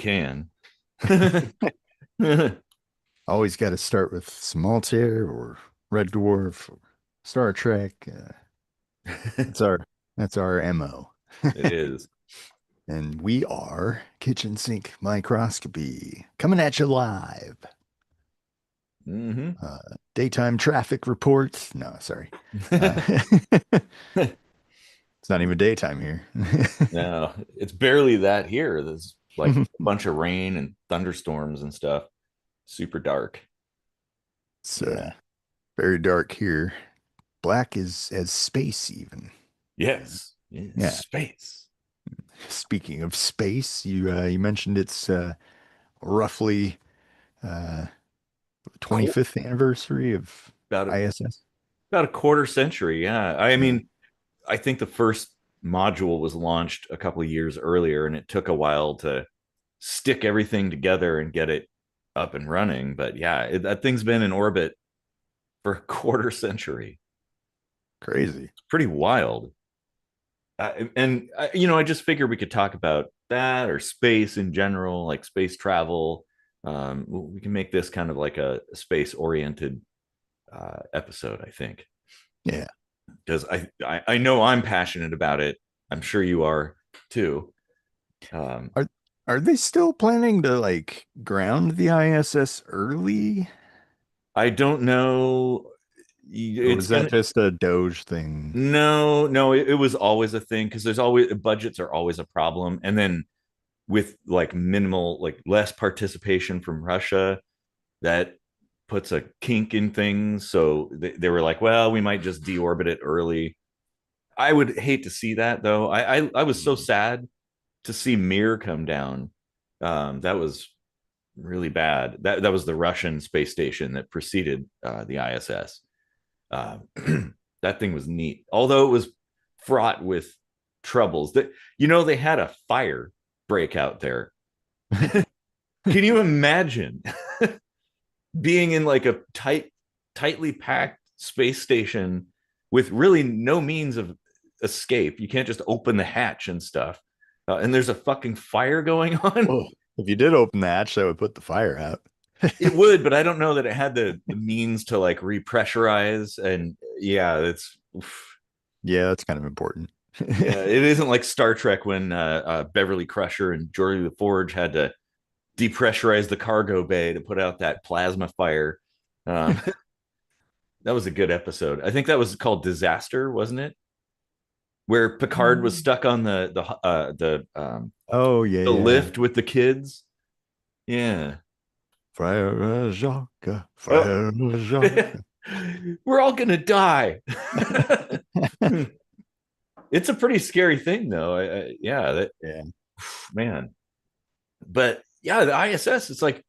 can. Always got to start with Small Tear or Red Dwarf or Star Trek. That's our that's our MO. It is. And we are Kitchen Sink Microscopy coming at you live. Hmm. Uh, Daytime traffic reports. No, sorry. Uh, it's not even daytime here. No, it's barely that here. There's like a bunch of rain and thunderstorms and stuff. Super dark. It's Yeah. very dark here. Black is as space even. Yes. Yes. Yeah. Space. Speaking of space, you mentioned it's roughly uh, Qu- 25th anniversary of About a, ISS. about a quarter century. Yeah. I Yeah. mean, I think the first module was launched a couple of years earlier, and it took a while to stick everything together and get it up and running. But yeah, that thing's been in orbit for a quarter century. Crazy. Pretty wild. And I just figured we could talk about that or space in general, like space travel. We can make this kind of like a space oriented episode, I think, Yeah. because I know I'm passionate about it. I'm sure you are too. Um, Are are they still planning to like ground the ISS early? I don't know. Or It's was that gonna just a Doge thing? no, it was always a thing because there's always budgets are always a problem, and then with like minimal, like less participation from Russia, that puts a kink in things. So they were like, well, we might just deorbit it early. I would hate to see that though. I was so Mhm. sad to see Mir come down. That was really bad. That was the Russian space station that preceded the ISS. Uh, that thing was neat, although it was fraught with troubles. That they had a fire break out there. Can you imagine being in like a tightly packed space station with really no means of escape? You can't just open the hatch and stuff. And there's a fucking fire going on. Well, if you did open the hatch, that would put the fire out. It would, but I don't know that it had the means to like repressurize. And yeah, it's oof. Yeah, that's kind of important. Yeah, it isn't like Star Trek when Beverly Crusher and Geordi the Forge had to depressurize the cargo bay to put out that plasma fire. Um, that was a good episode. I think that was called Disaster, wasn't it? Where Picard was stuck on Oh yeah, the yeah. lift with the kids. Yeah. Frère Jacques, Oh, Frère Jacques. we're all gonna die. It's a pretty scary thing, though. Yeah, that Yeah. man. But yeah, the ISS. It's like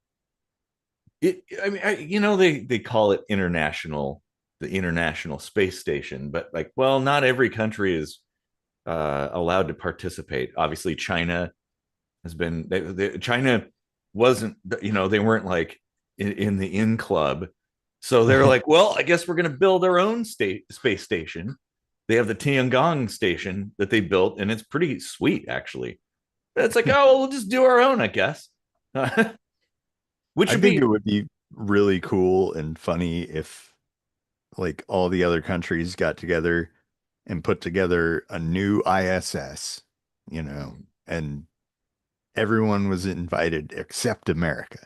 it. I mean, they call it the International Space Station, but like, well, not every country is allowed to participate. Obviously, China has been. China wasn't. They weren't like in the in club, so they're like, well, I guess we're going to build our own space station. They have the Tiangong station that they built, and it's pretty sweet, actually. It's like, oh, well, we'll just do our own, I guess. Which I would think be it would be really cool and funny if like all the other countries got together and put together a new ISS, and everyone was invited except America.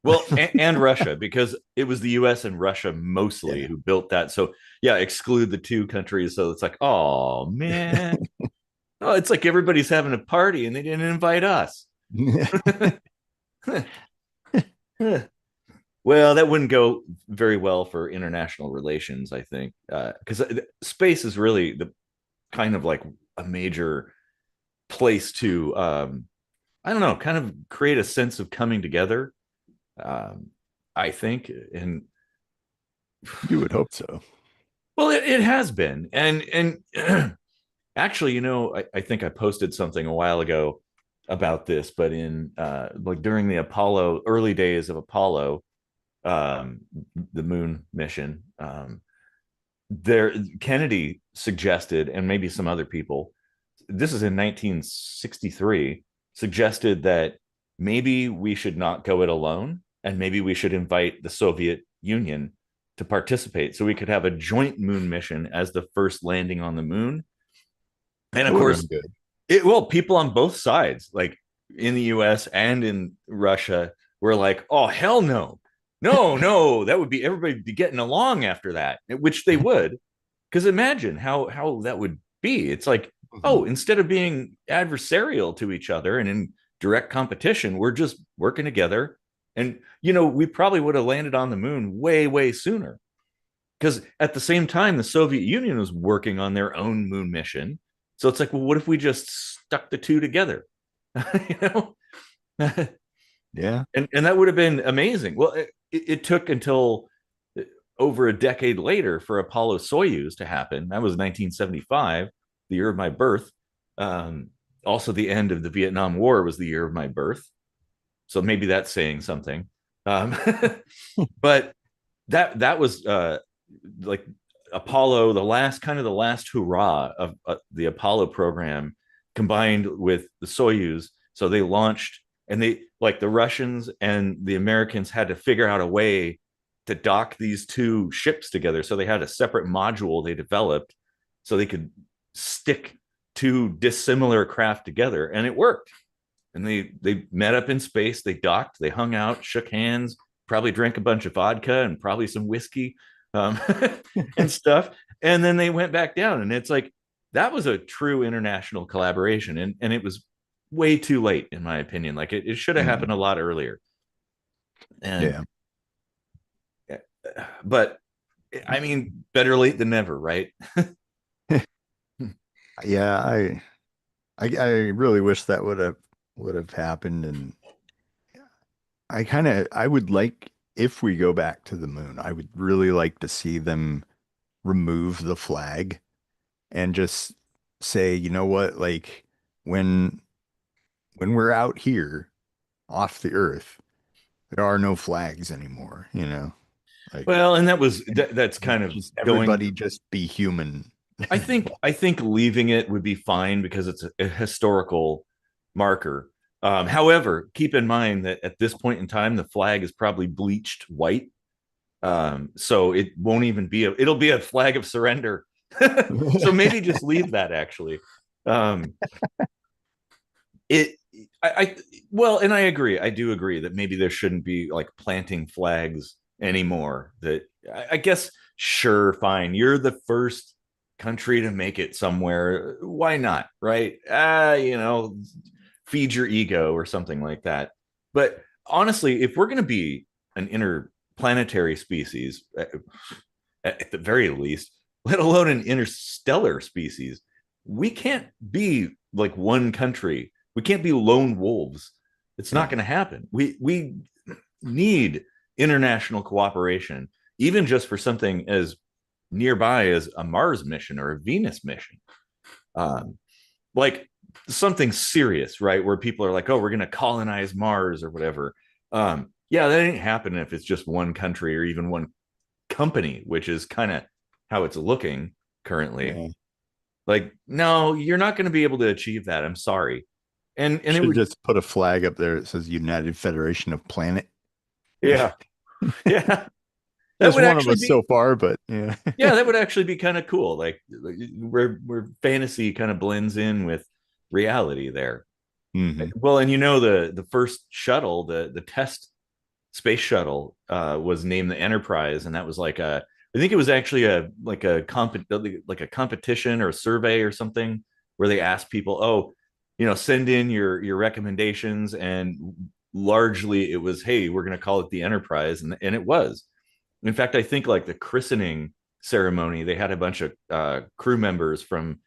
well, and Russia, because it was the US and Russia mostly Yeah. who built that. So yeah, exclude the two countries. So it's like, oh man. Oh, it's like everybody's having a party and they didn't invite us. Well, that wouldn't go very well for international relations, I think, because space is really the kind of like a major place to, I don't know, kind of create a sense of coming together. Um, I think, and You would hope so. well, it has been, and actually, I think I posted something a while ago about this, but in like during the Apollo early days of Apollo, um, the moon mission, there Kennedy suggested, and maybe some other people, this is in 1963, suggested that maybe we should not go it alone, and maybe we should invite the Soviet Union to participate so we could have a joint moon mission as the first landing on the moon. And That of would have course, been good. people on both sides, like in the US and in Russia, were like, oh, hell no. No, no, that would be everybody be getting along after that, which they would. Because imagine how that would be. It's like, oh, Mhm. instead of being adversarial to each other and in direct competition, we're just working together. And we probably would have landed on the moon way, way sooner. Because at the same time, the Soviet Union was working on their own moon mission. So it's like, well, what if we just stuck the two together? you know? Yeah. And that would have been amazing. Well, it took until over a decade later for Apollo-Soyuz to happen. That was 1975, the year of my birth. Um, Also, the end of the Vietnam War was the year of my birth. So maybe that's saying something. Um, but that was like Apollo, the last hurrah of the Apollo program, combined with the Soyuz. So they launched, and they, like, the Russians and the Americans had to figure out a way to dock these two ships together. So they had a separate module they developed so they could stick two dissimilar craft together, and it worked. And they met up in space, they docked, they hung out, shook hands, probably drank a bunch of vodka and probably some whiskey, um, and stuff. And then they went back down. And it's like, that was a true international collaboration. And it was way too late, in my opinion. Like, it should have Mhm. happened a lot earlier. And, Yeah. but I mean, better late than never, right? Yeah, I really wish that would have happened, and I would like, if we go back to the moon, I would really like to see them remove the flag and just say, you know what, like when when we're out here off the earth, there are no flags anymore, like Well, and that's kind of just going. everybody just be human. I think leaving it would be fine because it's a historical marker. However, keep in mind that at this point in time, the flag is probably bleached white, so it won't even be it'll be a flag of surrender. So maybe just leave that, actually. Um, it I well, and I agree. I do agree that maybe there shouldn't be like planting flags anymore. That I guess, sure, fine. You're the first country to make it somewhere. Why not, right? Feed your ego or something like that. But honestly, if we're going to be an interplanetary species, at the very least, let alone an interstellar species, we can't be like one country. We can't be lone wolves. It's not Yeah. going to happen. We need international cooperation, even just for something as nearby as a Mars mission or a Venus mission. Um, like something serious, right? Where people are like, oh, we're going to colonize Mars or whatever. Yeah, that ain't happening if it's just one country or even one company, which is kind of how it's looking currently. Yeah. Like, no, you're not going to be able to achieve that. I'm sorry. And it Should would, just put a flag up there that says United Federation of Planet. yeah, yeah, that Just would one of actually us so be, far, but yeah. yeah, that would actually be kind of cool. Like, where fantasy kind of blends in with reality there. Hmm. Well, and the first shuttle, the test space shuttle, was named the Enterprise, and that was like I think it was actually like a competition or a survey or something where they asked people, oh, send in your recommendations, and largely it was, hey, we're going to call it the Enterprise, and it was. In fact, I think like the christening ceremony, they had a bunch of crew members from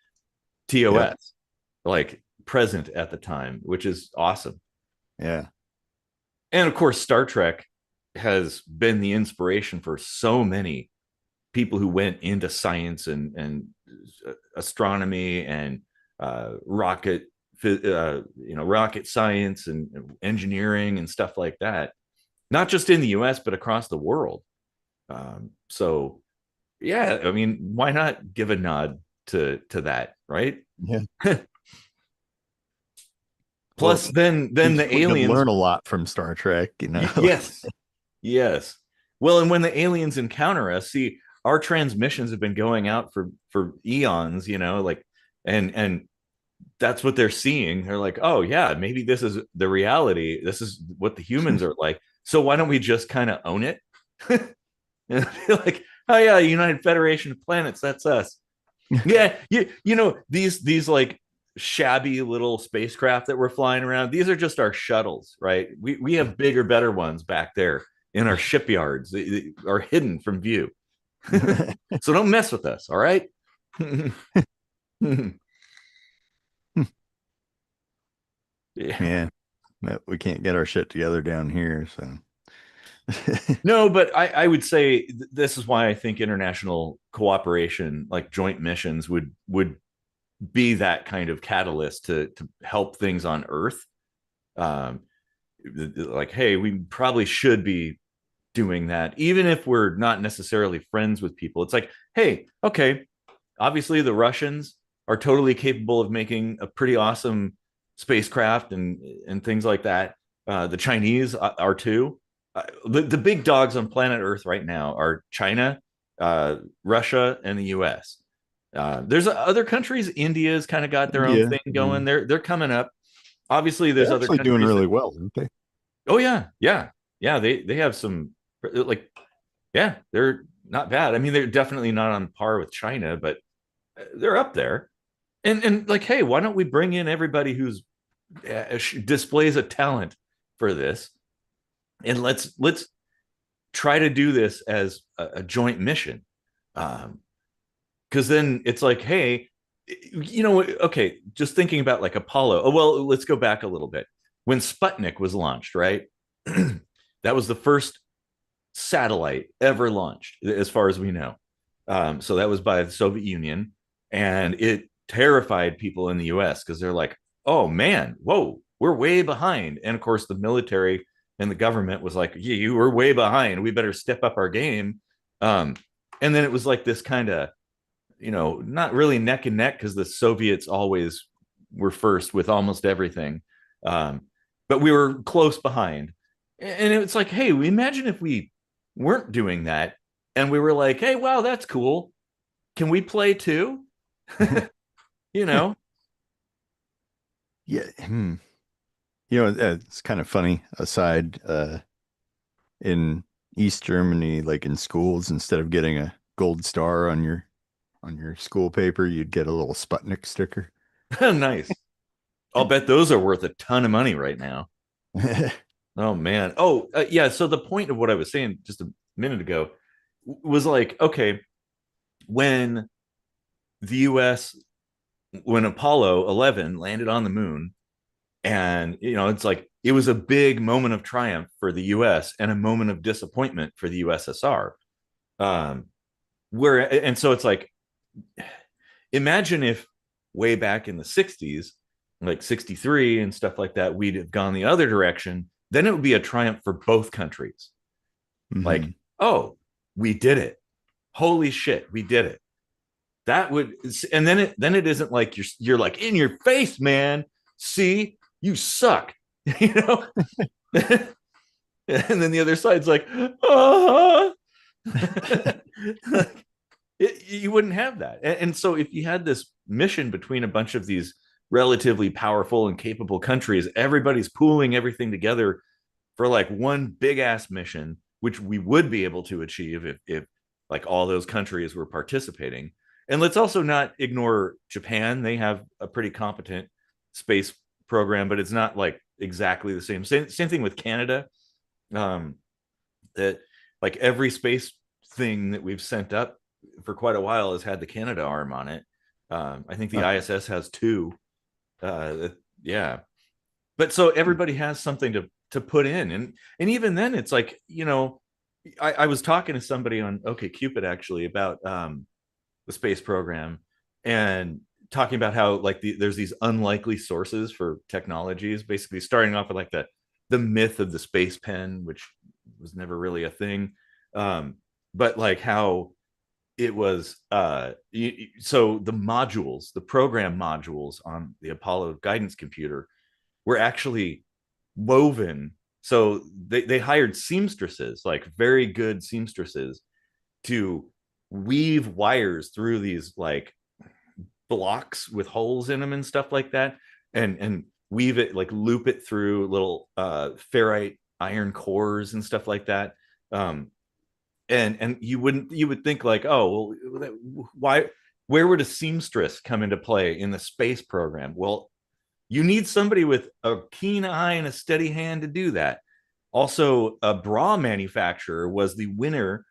Yep. TOS like present at the time, which is awesome. Yeah. And of course, Star Trek has been the inspiration for so many people who went into science and astronomy and rocket science and engineering and stuff like that, not just in the US but across the world. So yeah, I mean, why not give a nod to that, right? Yeah. Well, Plus, then the we could aliens. learn a lot from Star Trek, you know. Yes, yes. Well, and when the aliens encounter us, see, our transmissions have been going out for eons, like, and that's what they're seeing. They're like, oh yeah, maybe this is the reality. This is what the humans are like. So why don't we just kind of own it? And be like, oh yeah, United Federation of Planets, that's us. Yeah, these like shabby little spacecraft that we're flying around. These are just our shuttles, right? We have bigger, better ones back there in our shipyards. They are hidden from view. So don't mess with us, all right? Yeah. Yeah, but we can't get our shit together down here, so. No, but I would say this is why I think international cooperation, like joint missions, would be that kind of catalyst to help things on Earth. Um, like, hey, we probably should be doing that, even if we're not necessarily friends with people. It's like, hey, okay, obviously the Russians are totally capable of making a pretty awesome spacecraft and things like that. The Chinese are too. The big dogs on planet Earth right now are China, Russia, and the U.S. There's other countries. India's kind of got their own India, thing going. mm, They're coming up. Obviously, there's they're other actually doing countries that. really well, aren't they? Oh yeah, yeah, yeah. They have some like, yeah, they're not bad. I mean, they're definitely not on par with China, but they're up there. And like, hey, why don't we bring in everybody who's displays a talent for this, and let's try to do this as a joint mission. Because then it's like, hey, okay, just thinking about like Apollo. Oh, well, let's go back a little bit. When Sputnik was launched, right? That was the first satellite ever launched, as far as we know. So that was by the Soviet Union, and it terrified people in the US because they're like, oh man, whoa, we're way behind. And of course, the military and the government was like, yeah, you were way behind. We better step up our game. Um, and then it was like this kind of, not really neck and neck because the Soviets always were first with almost everything. Um, but we were close behind. And it's like, hey, imagine if we weren't doing that and we were like, hey, wow, that's cool. Can we play too? you know? Yeah. It's kind of funny aside, in East Germany, like in schools, instead of getting a gold star on your school paper, you'd get a little Sputnik sticker. Nice. I'll bet those are worth a ton of money right now. Oh man. Oh, yeah. So the point of what I was saying just a minute ago was like, okay, when the US, when Apollo 11 landed on the moon, and it's like it was a big moment of triumph for the US and a moment of disappointment for the USSR. Um, and so it's like, imagine if way back in the 60s, like 63 and stuff like that, we'd have gone the other direction, then it would be a triumph for both countries. Like, Hmm. oh, we did it. Holy shit, we did it. That would, and then it isn't like you're like in your face, man. See, you suck. you know and then the other side's like, you wouldn't have that. And so if you had this mission between a bunch of these relatively powerful and capable countries, everybody's pooling everything together for like one big ass mission, which we would be able to achieve if like all those countries were participating. And let's also not ignore Japan. They have a pretty competent space program, but it's not like exactly the same thing with Canada. um that like every space thing that we've sent up for quite a while has had the Canada arm on it. I think the ISS has two. Yeah, but so everybody has something to put in, and even then, it's like I was talking to somebody on OkCupid actually about the space program, and talking about how like there's these unlikely sources for technologies, basically starting off with like the myth of the space pen, which was never really a thing, um, but like how it was so the program modules on the Apollo guidance computer were actually woven. So they hired seamstresses, like very good seamstresses, to weave wires through these like blocks with holes in them and stuff like that, and weave it, like loop it through little ferrite iron cores and stuff like that. um and you would think like, oh well, why, where would a seamstress come into play in the space program? Well, you need somebody with a keen eye and a steady hand to do that. Also, a bra manufacturer was the winner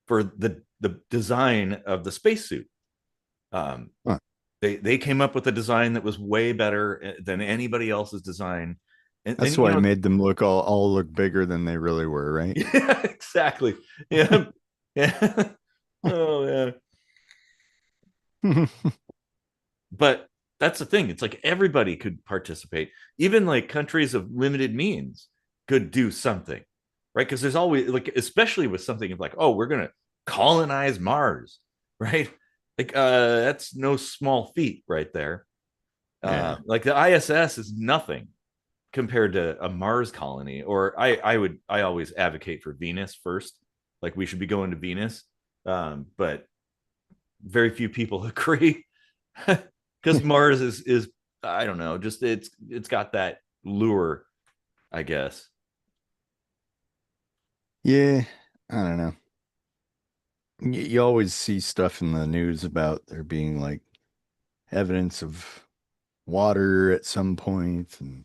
for the design of the spacesuit. um Huh. they came up with a design that was way better than anybody else's design. And That's you why it know, made them look all look bigger than they really were, right? yeah, exactly. Yeah. Yeah. Oh yeah. But that's the thing, it's like everybody could participate, even like countries of limited means could do something, right? Because there's always like, especially with something of like, oh, we're gonna colonize Mars, right? Like that's no small feat right there. Yeah. Like the ISS is nothing compared to a Mars colony. Or I always advocate for Venus first. Like we should be going to Venus. But very few people agree, because Mars is I don't know, just it's got that lure, I guess. Yeah, I don't know. You always see stuff in the news about there being like evidence of water at some point and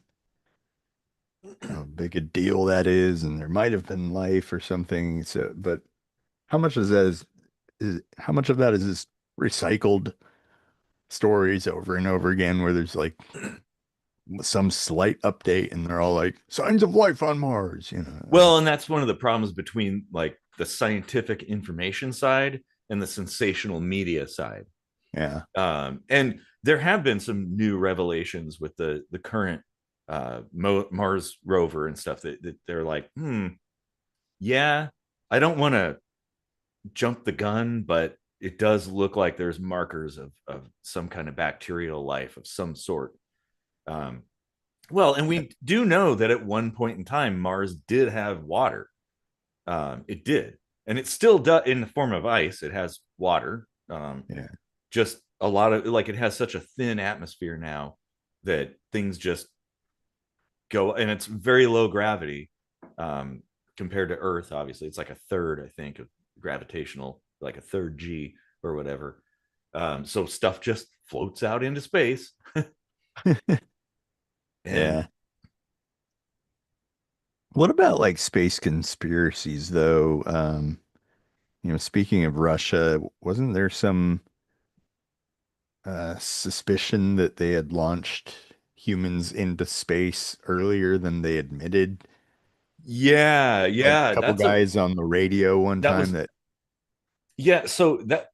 how big a deal that is, and there might have been life or something. So, but how much of that is how much of that is just recycled stories over and over again where there's like some slight update and they're all like signs of life on Mars, you know. Well, and that's one of the problems between like the scientific information side and the sensational media side. Yeah. And there have been some new revelations with the current Mars rover and stuff that they're like, yeah, I don't want to jump the gun, but it does look like there's markers of some kind of bacterial life of some sort. Um, well, and we do know that at one point in time, Mars did have water. It did, and it still does in the form of ice. It has water. Yeah. Just a lot of like, it has such a thin atmosphere now that things just go, and it's very low gravity compared to Earth. Obviously, it's like a third, I think, of gravitational, like a third G or whatever. So stuff just floats out into space. And Yeah. What about like space conspiracies though? Speaking of Russia, wasn't there some suspicion that they had launched humans into space earlier than they admitted? yeah, Like a yeah, couple that's a guys on the radio one that time was that, yeah. So that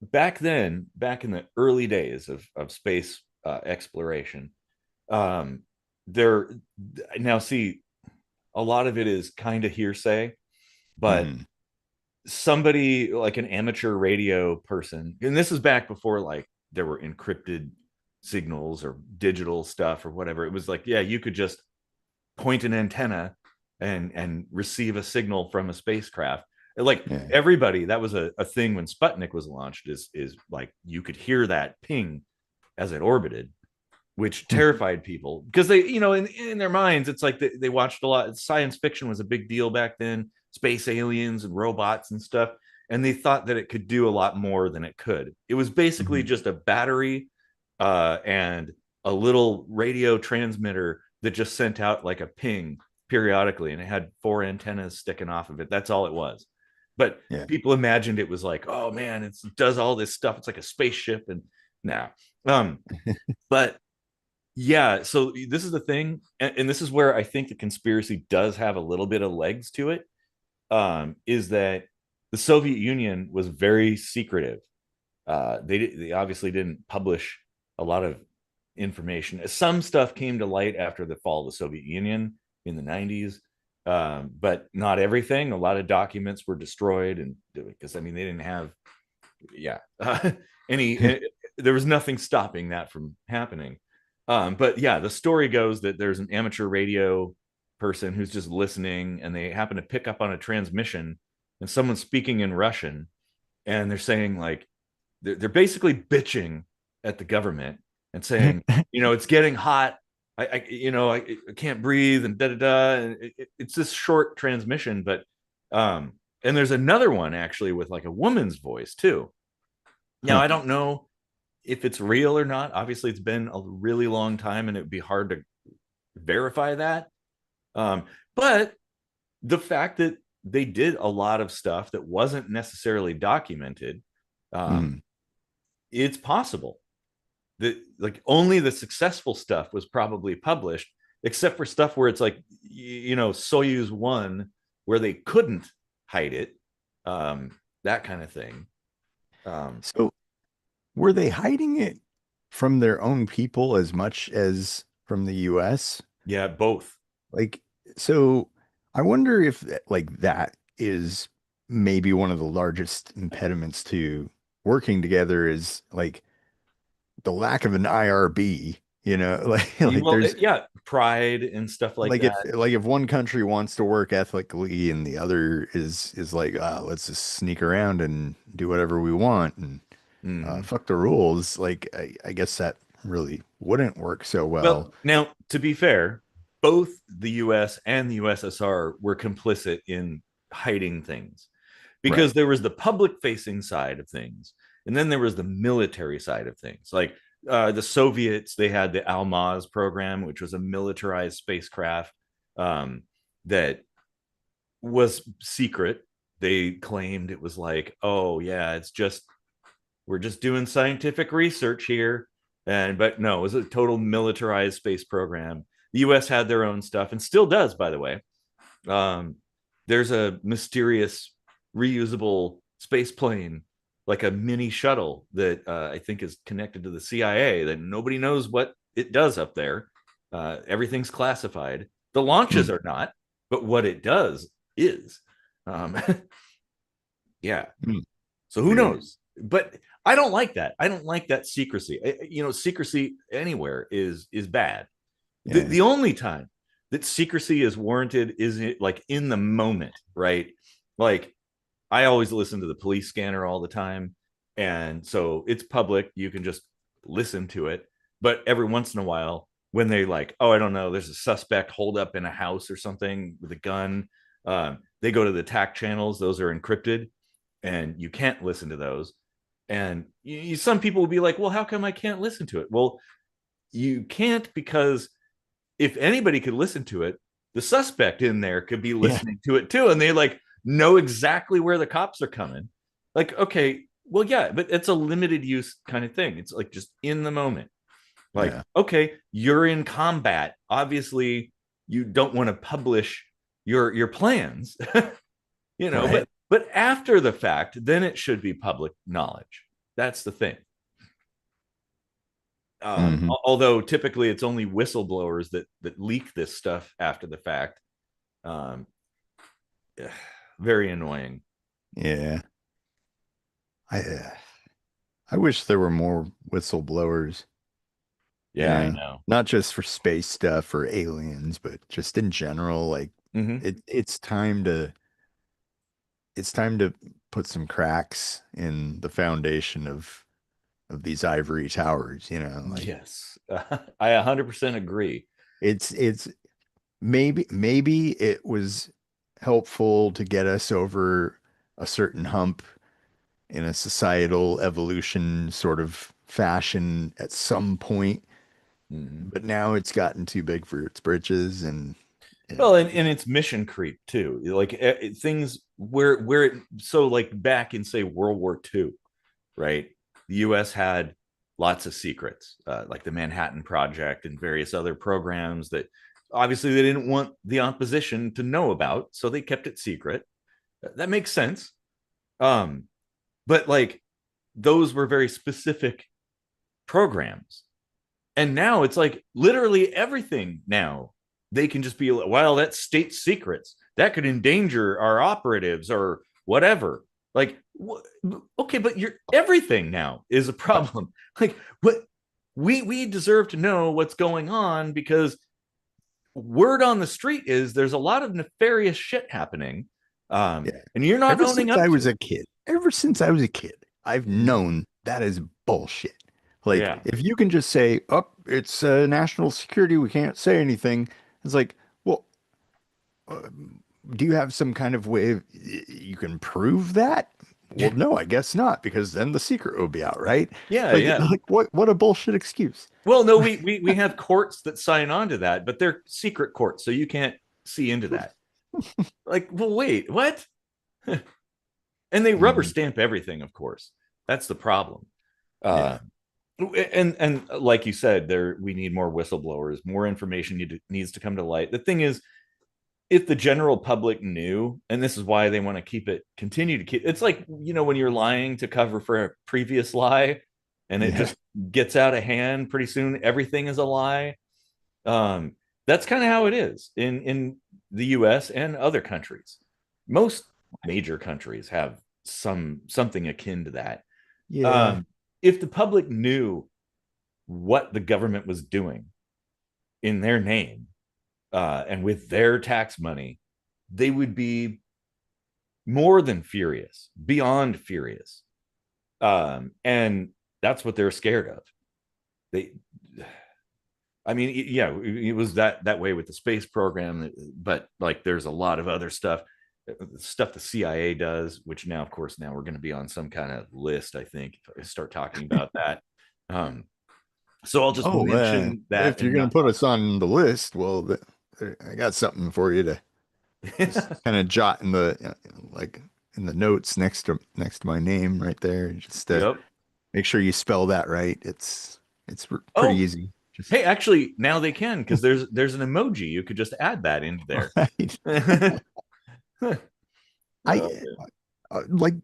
back then, back in the early days of space exploration, um, there now see, a lot of it is kind of hearsay, but mhm, somebody like an amateur radio person, and this is back before like there were encrypted signals or digital stuff or whatever. It was like, yeah, you could just point an antenna and receive a signal from a spacecraft. Like yeah. everybody, that was a thing when Sputnik was launched, is like you could hear that ping as it orbited, which terrified people because they, in their minds, it's like they watched a lot. Science fiction was a big deal back then, space aliens and robots and stuff. And they thought that it could do a lot more than it could. It was basically Mhm. just a battery and a little radio transmitter that just sent out like a ping periodically. And it had four antennas sticking off of it. That's all it was. But Yeah. people imagined it was like, oh man, it does all this stuff. It's like a spaceship. And now, but yeah, so this is the thing, and this is where I think the conspiracy does have a little bit of legs to it. Is that the Soviet Union was very secretive. They obviously didn't publish a lot of information. Some stuff came to light after the fall of the Soviet Union in the 90s, but not everything. A lot of documents were destroyed, and because I mean they didn't have, yeah, any. There was nothing stopping that from happening. But yeah, the story goes that there's an amateur radio person who's just listening, and they happen to pick up on a transmission, and someone's speaking in Russian, and they're saying like they're basically bitching at the government and saying, it's getting hot. I can't breathe and da da da. And it's this short transmission, but and there's another one actually with like a woman's voice too. Now Huh. I don't know if it's real or not. Obviously, it's been a really long time, and it'd be hard to verify that. Um, but the fact that they did a lot of stuff that wasn't necessarily documented, um, Mm. it's possible that like only the successful stuff was probably published, except for stuff where it's like Soyuz 1, where they couldn't hide it, that kind of thing. um So were they hiding it from their own people as much as from the US? yeah, both. Like, so I wonder if like that is maybe one of the largest impediments to working together is like the lack of an IRB, like Well, there's yeah, pride and stuff like that. like if one country wants to work ethically and the other is like, let's just sneak around and do whatever we want and Mhm. fuck the rules, like I guess that really wouldn't work so well. Well, now to be fair, both the US and the USSR were complicit in hiding things, because Right. there was the public facing side of things, and then there was the military side of things. Like the Soviets, they had the Almaz program, which was a militarized spacecraft, that was secret. They claimed it was like, oh yeah, it's just, we're just doing scientific research here. And but no, it was a total militarized space program. The US had their own stuff, and still does, by the way. um, there's a mysterious reusable space plane, like a mini shuttle that I think is connected to the CIA, that nobody knows what it does up there. Everything's classified. The launches Hmm. are not, but what it does is. Um, yeah. Hmm. So who Weird. knows? But I don't like that. I don't like that secrecy. Secrecy anywhere is bad. the Yeah. the only time that secrecy is warranted is like in the moment, right? Like I always listen to the police scanner all the time, and so it's public. You can just listen to it. But every once in a while, when they like, oh, I don't know, there's a suspect holed up in a house or something with a gun, they go to the TAC channels. Those are encrypted, and you can't listen to those. And some people will be like, well, how come I can't listen to it? Well, you can't, because if anybody could listen to it, the suspect in there could be Yeah. listening to it too, and they like know exactly where the cops are coming. Like, okay, well, yeah, but it's a limited use kind of thing. It's like just in the moment. Like, Yeah. okay, you're in combat. Obviously, you don't want to publish your plans, Right. but after the fact, then it should be public knowledge. That's the thing. Hmm. Although typically it's only whistleblowers that leak this stuff after the fact. Um, very annoying. Yeah. I wish there were more whistleblowers, you Yeah, I know, know. not just for space stuff or aliens, but just in general. Like Mm-hmm. it's time to put some cracks in the foundation of these ivory towers, like Yes, I 100% agree. it's maybe it was helpful to get us over a certain hump in a societal evolution sort of fashion at some point, Mm-hmm. but now it's gotten too big for its britches and yeah. Well, and it's mission creep too. Like things where it, so like back in say World War II, right? The U.S. had lots of secrets, like the Manhattan Project and various other programs that obviously they didn't want the opposition to know about, so they kept it secret. That makes sense. Um, but like those were very specific programs, and now it's like literally everything now they can just be like, well, that's state secrets that could endanger our operatives or whatever. Like, okay, but you're everything now is a problem. Like, what? we deserve to know what's going on, because word on the street is there's a lot of nefarious shit happening, Yeah. and you're not Ever owning since up I was to a it. kid, ever since I was a kid, I've known that is bullshit. Like, Yeah, if you can just say, "Oh, it's national security, we can't say anything," it's like, well, uh, do you have some kind of way you can prove that? Well, no, I guess not, because then the secret will be out, right? yeah, Like, yeah. what a bullshit excuse. Well, no, we have courts that sign on to that, but they're secret courts, so you can't see into that. Like, well, wait, what? And they rubber Mhm. stamp everything, of course. That's the problem. Uh, Yeah. and like you said, there we need more whistleblowers, more information needs to come to light. The thing is, if the general public knew, and this is why they want to continue to keep, it's like, when you're lying to cover for a previous lie, and it Yeah. just gets out of hand pretty soon, everything is a lie. um that's kind of how it is in the US and other countries. Most major countries have something akin to that. Yeah. um if the public knew what the government was doing in their name, and with their tax money, they would be more than furious, beyond furious. And that's what they're scared of. They, I mean, yeah, it was that way with the space program, but like, there's a lot of other stuff the CIA does, which now, of course, now we're going to be on some kind of list, I think, if I start talking about that. Um, so I'll just Oh, mention that if you're and gonna not put talk us on the list, well, I got something for you to just about kind of jot in the like in the notes next to my name right there. Just Yep. make sure you spell that right. It's pretty Oh, easy. Just hey, actually, now they can, because there's an emoji. You could just add that into there. right. I Oh, like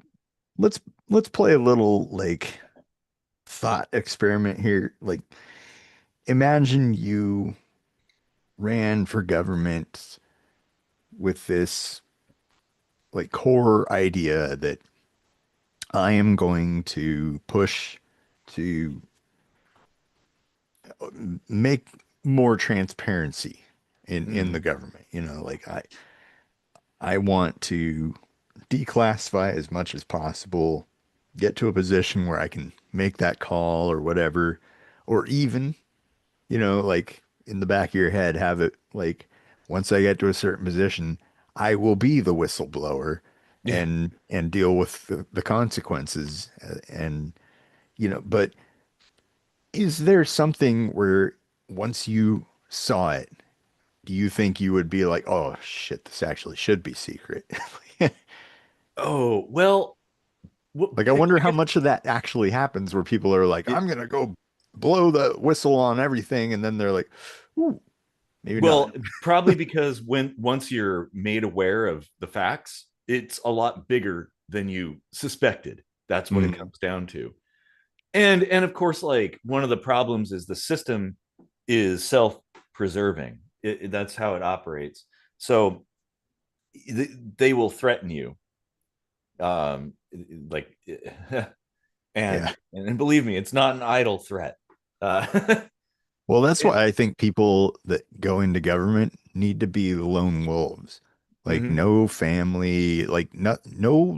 let's let's play a little like thought experiment here. Like, imagine you ran for government with this like core idea that I am going to push to make more transparency in the mhm. government. Like I want to declassify as much as possible, get to a position where I can make that call or whatever, or even, like in the back of your head, have it like once I get to a certain position, I will be the whistleblower Yeah. and deal with the consequences. And, but is there something where once you saw it, do you think you would be like, oh shit, this actually should be secret? Oh, well, Like, I wonder how much of that actually happens where people are like, it, I'm gonna go blow the whistle on everything, and then they're like, ooh, maybe not. well, probably because once you're made aware of the facts, it's a lot bigger than you suspected. That's what it Mm, comes down to. And of course, like, one of the problems is the system is self-preserving. That's how it operates. So they will threaten you, like, yeah. and believe me, it's not an idle threat. uh Well, that's it, why I think people that go into government need to be the lone wolves. Like, mhm, no family, like no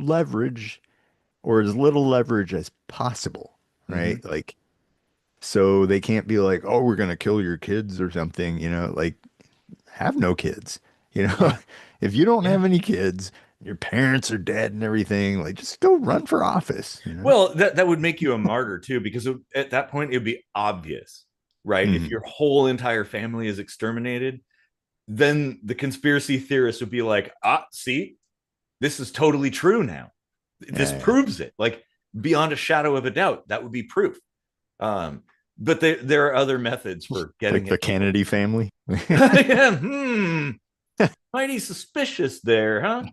leverage or as little leverage as possible, right? mhm, Like, so they can't be like, oh, we're gonna kill your kids or something, like have no kids. You know, yeah, if you don't yeah. have any kids, your parents are dead and everything, like just go run for office. Well, that would make you a martyr too, because at that point it would be obvious, right? If Mhm. your whole entire family is exterminated, then the conspiracy theorists would be like, ah, see, this is totally true now. This Yeah, yeah. proves it, like, beyond a shadow of a doubt. That would be proof. um but there are other methods for Like getting the at people. Kennedy family. Yeah, mighty suspicious there, huh?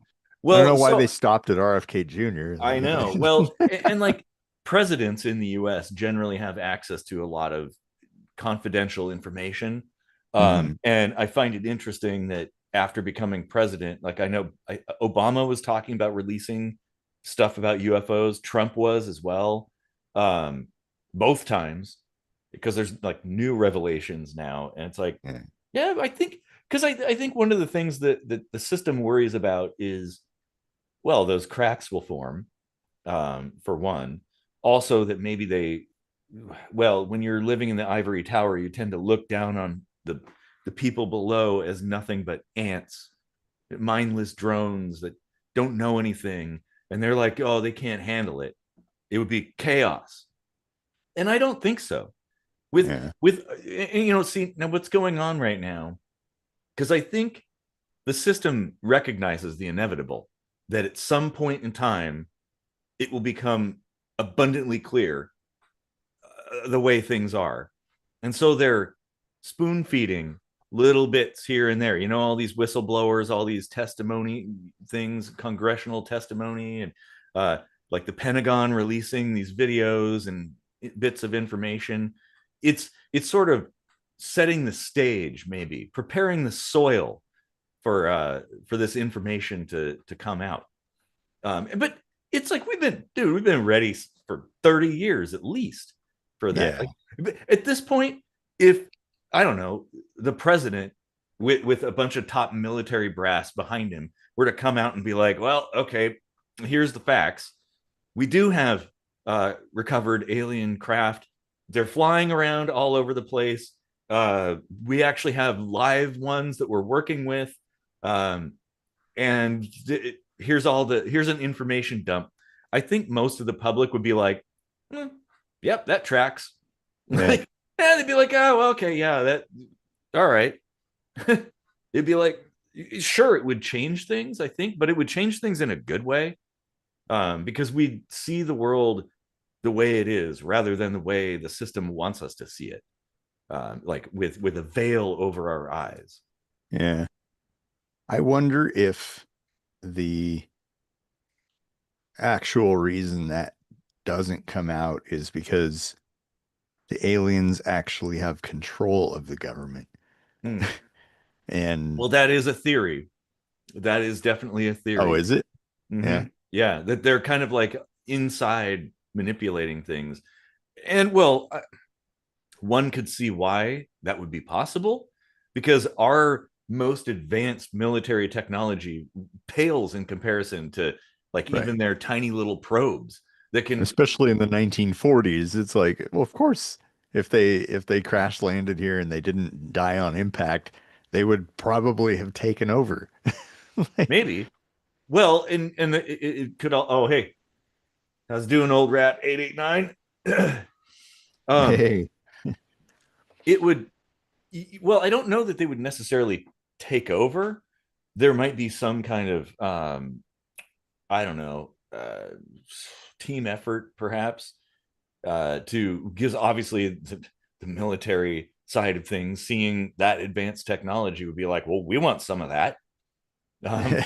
I don't Well, know why they so stopped at RFK Jr. I know. Well, and like, presidents in the US generally have access to a lot of confidential information. Mhm. And I find it interesting that after becoming president, like, I know Obama was talking about releasing stuff about UFOs. Trump was as well, um, both times. because there's like new revelations now, and it's like, Yeah. yeah, I think, because I think one of the things that the system worries about is, well, those cracks will form, for one. Also, that maybe well, when you're living in the ivory tower, you tend to look down on the people below as nothing but ants, mindless drones that don't know anything, and they're like, oh, they can't handle it. It would be chaos, and I don't think so. Yeah. With see now what's going on right now, because I think the system recognizes the inevitable, that at some point in time it will become abundantly clear, the way things are. And so they're spoon feeding little bits here and there, all these whistleblowers, all these testimony things, congressional testimony, and uh, like the Pentagon releasing these videos and bits of information. It's sort of setting the stage, maybe preparing the soil for this information to come out. But it's like we've been ready for 30 years at least for that. Yeah. Like, at this point, if I don't know, the president with a bunch of top military brass behind him were to come out and be like, well, okay, here's the facts. We do have recovered alien craft. They're flying around all over the place. We actually have live ones that we're working with. Um, and here's an information dump. I think most of the public would be like, yep, that tracks. Yeah. Like, yeah, they'd be like, oh, well, okay, yeah, that, all right. It'd be like, sure, it would change things, I think, but it would change things in a good way, because we see the world the way it is rather than the way the system wants us to see it, like with a veil over our eyes. Yeah. I wonder if the actual reason that doesn't come out is because the aliens actually have control of the government. Hmm. And Well, that is a theory. That is definitely a oh, theory. is it? Hmm. Yeah. Yeah, that they're kind of like inside manipulating things. And well, one could see why that would be possible, because our most advanced military technology pales in comparison to like Right. even their tiny little probes that can, Especially in the 1940s, it's like, well, of course, if they crash landed here and they didn't die on impact, they would probably have taken over. Like, maybe, well, and it could all, oh, hey, I was doing old rat 889. um hey, it would, well, I don't know that they would necessarily take over. There might be some kind of, I don't know, team effort perhaps, to, because obviously the military side of things, seeing that advanced technology, would be like, well, we want some of that. um,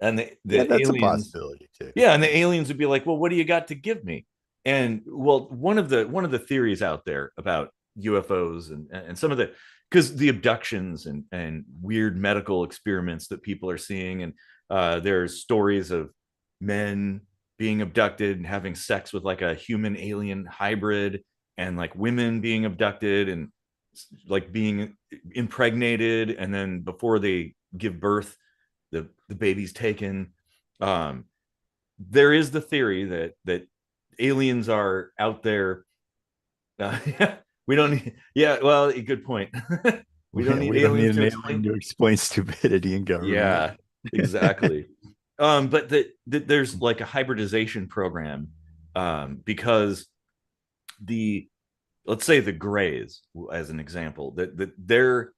and yeah, the that's a aliens, possibility too. yeah, and the aliens would be like, well, what do you got to give me? And well, one of the theories out there about UFOs and some of the, because the abductions and weird medical experiments that people are seeing, and there's stories of men being abducted and having sex with like a human alien hybrid, and like women being abducted and like being impregnated, and then before they give birth, the baby's taken. um there is the theory that aliens are out there. Yeah, we don't need, yeah, well, good point. We don't need We don't need aliens an to alien explain. to explain stupidity in government. Yeah, exactly. But there's like a hybridization program, because the, let's say the grays as an example, that they're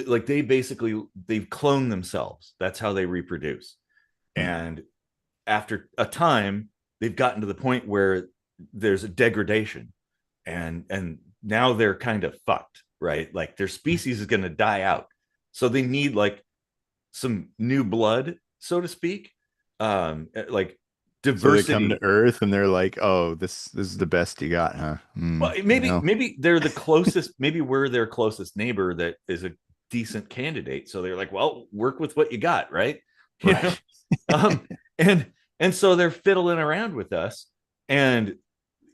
like, they basically, they've cloned themselves. That's how they reproduce. Hmm. And after a time, they've gotten to the point where there's a degradation, and now they're kind of fucked, right? Like their species is going to die out, so they need like some new blood, so to speak, like So they come to diversity. Earth and they're like, "Oh, this is the best you got, huh?" Well, You maybe know? maybe they're the closest, maybe we're their closest neighbor that is a decent candidate, so they're like, well, work with what you got, right? you know Right. um and so they're fiddling around with us, and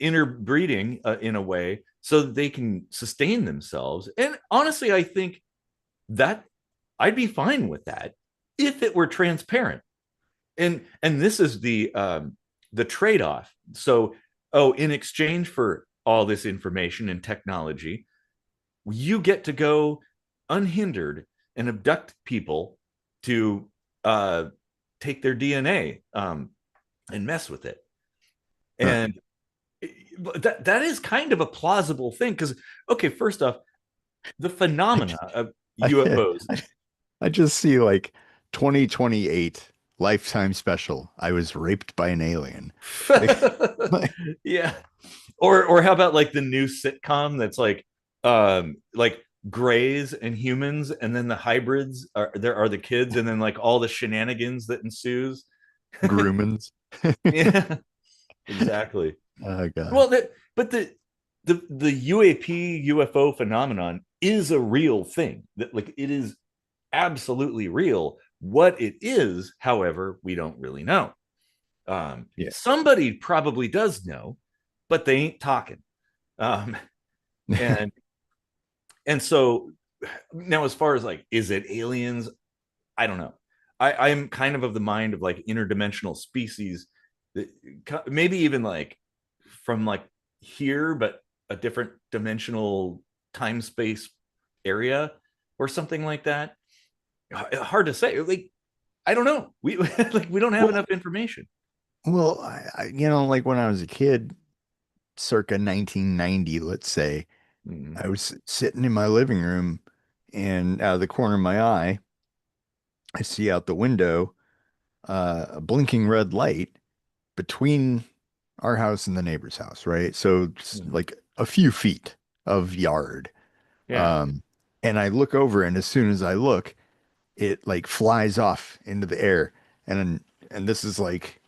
interbreeding in a way so that they can sustain themselves. And honestly, I think that I'd be fine with that if it were transparent. And this is the trade-off. So, oh, in exchange for all this information and technology, you get to go unhindered and abduct people to take their DNA and mess with it. Huh. And that is kind of a plausible thing because, okay, first off, the I, phenomena of I, UFOs. I just see like 2028 Lifetime special. I was raped by an alien. Like Yeah. Or how about like the new sitcom that's like grays and humans, and then the hybrids are there are the kids, and then like all the shenanigans that ensues. Grumans. Yeah, exactly. Oh God. Well, but the UAP UFO phenomenon is a real thing. That like it is absolutely real. What it is, however, we don't really know. Yeah. Somebody probably does know, but they ain't talking. Um, and and so now, as far as like, is it aliens? I don't know. I'm kind of the mind of like interdimensional species that maybe even like from like here, but a different dimensional time space area or something like that. Hard to say. Like I don't know. We like we don't have Well, enough information. well, like when I was a kid, circa 1990, let's say, Mm, I was sitting in my living room and out of the corner of my eye, I see out the window a blinking red light between our house and the neighbor's house, right? So it's mm, like a few feet of yard. yeah. Um, and I look over, and as soon as I look, it like flies off into the air. And this is like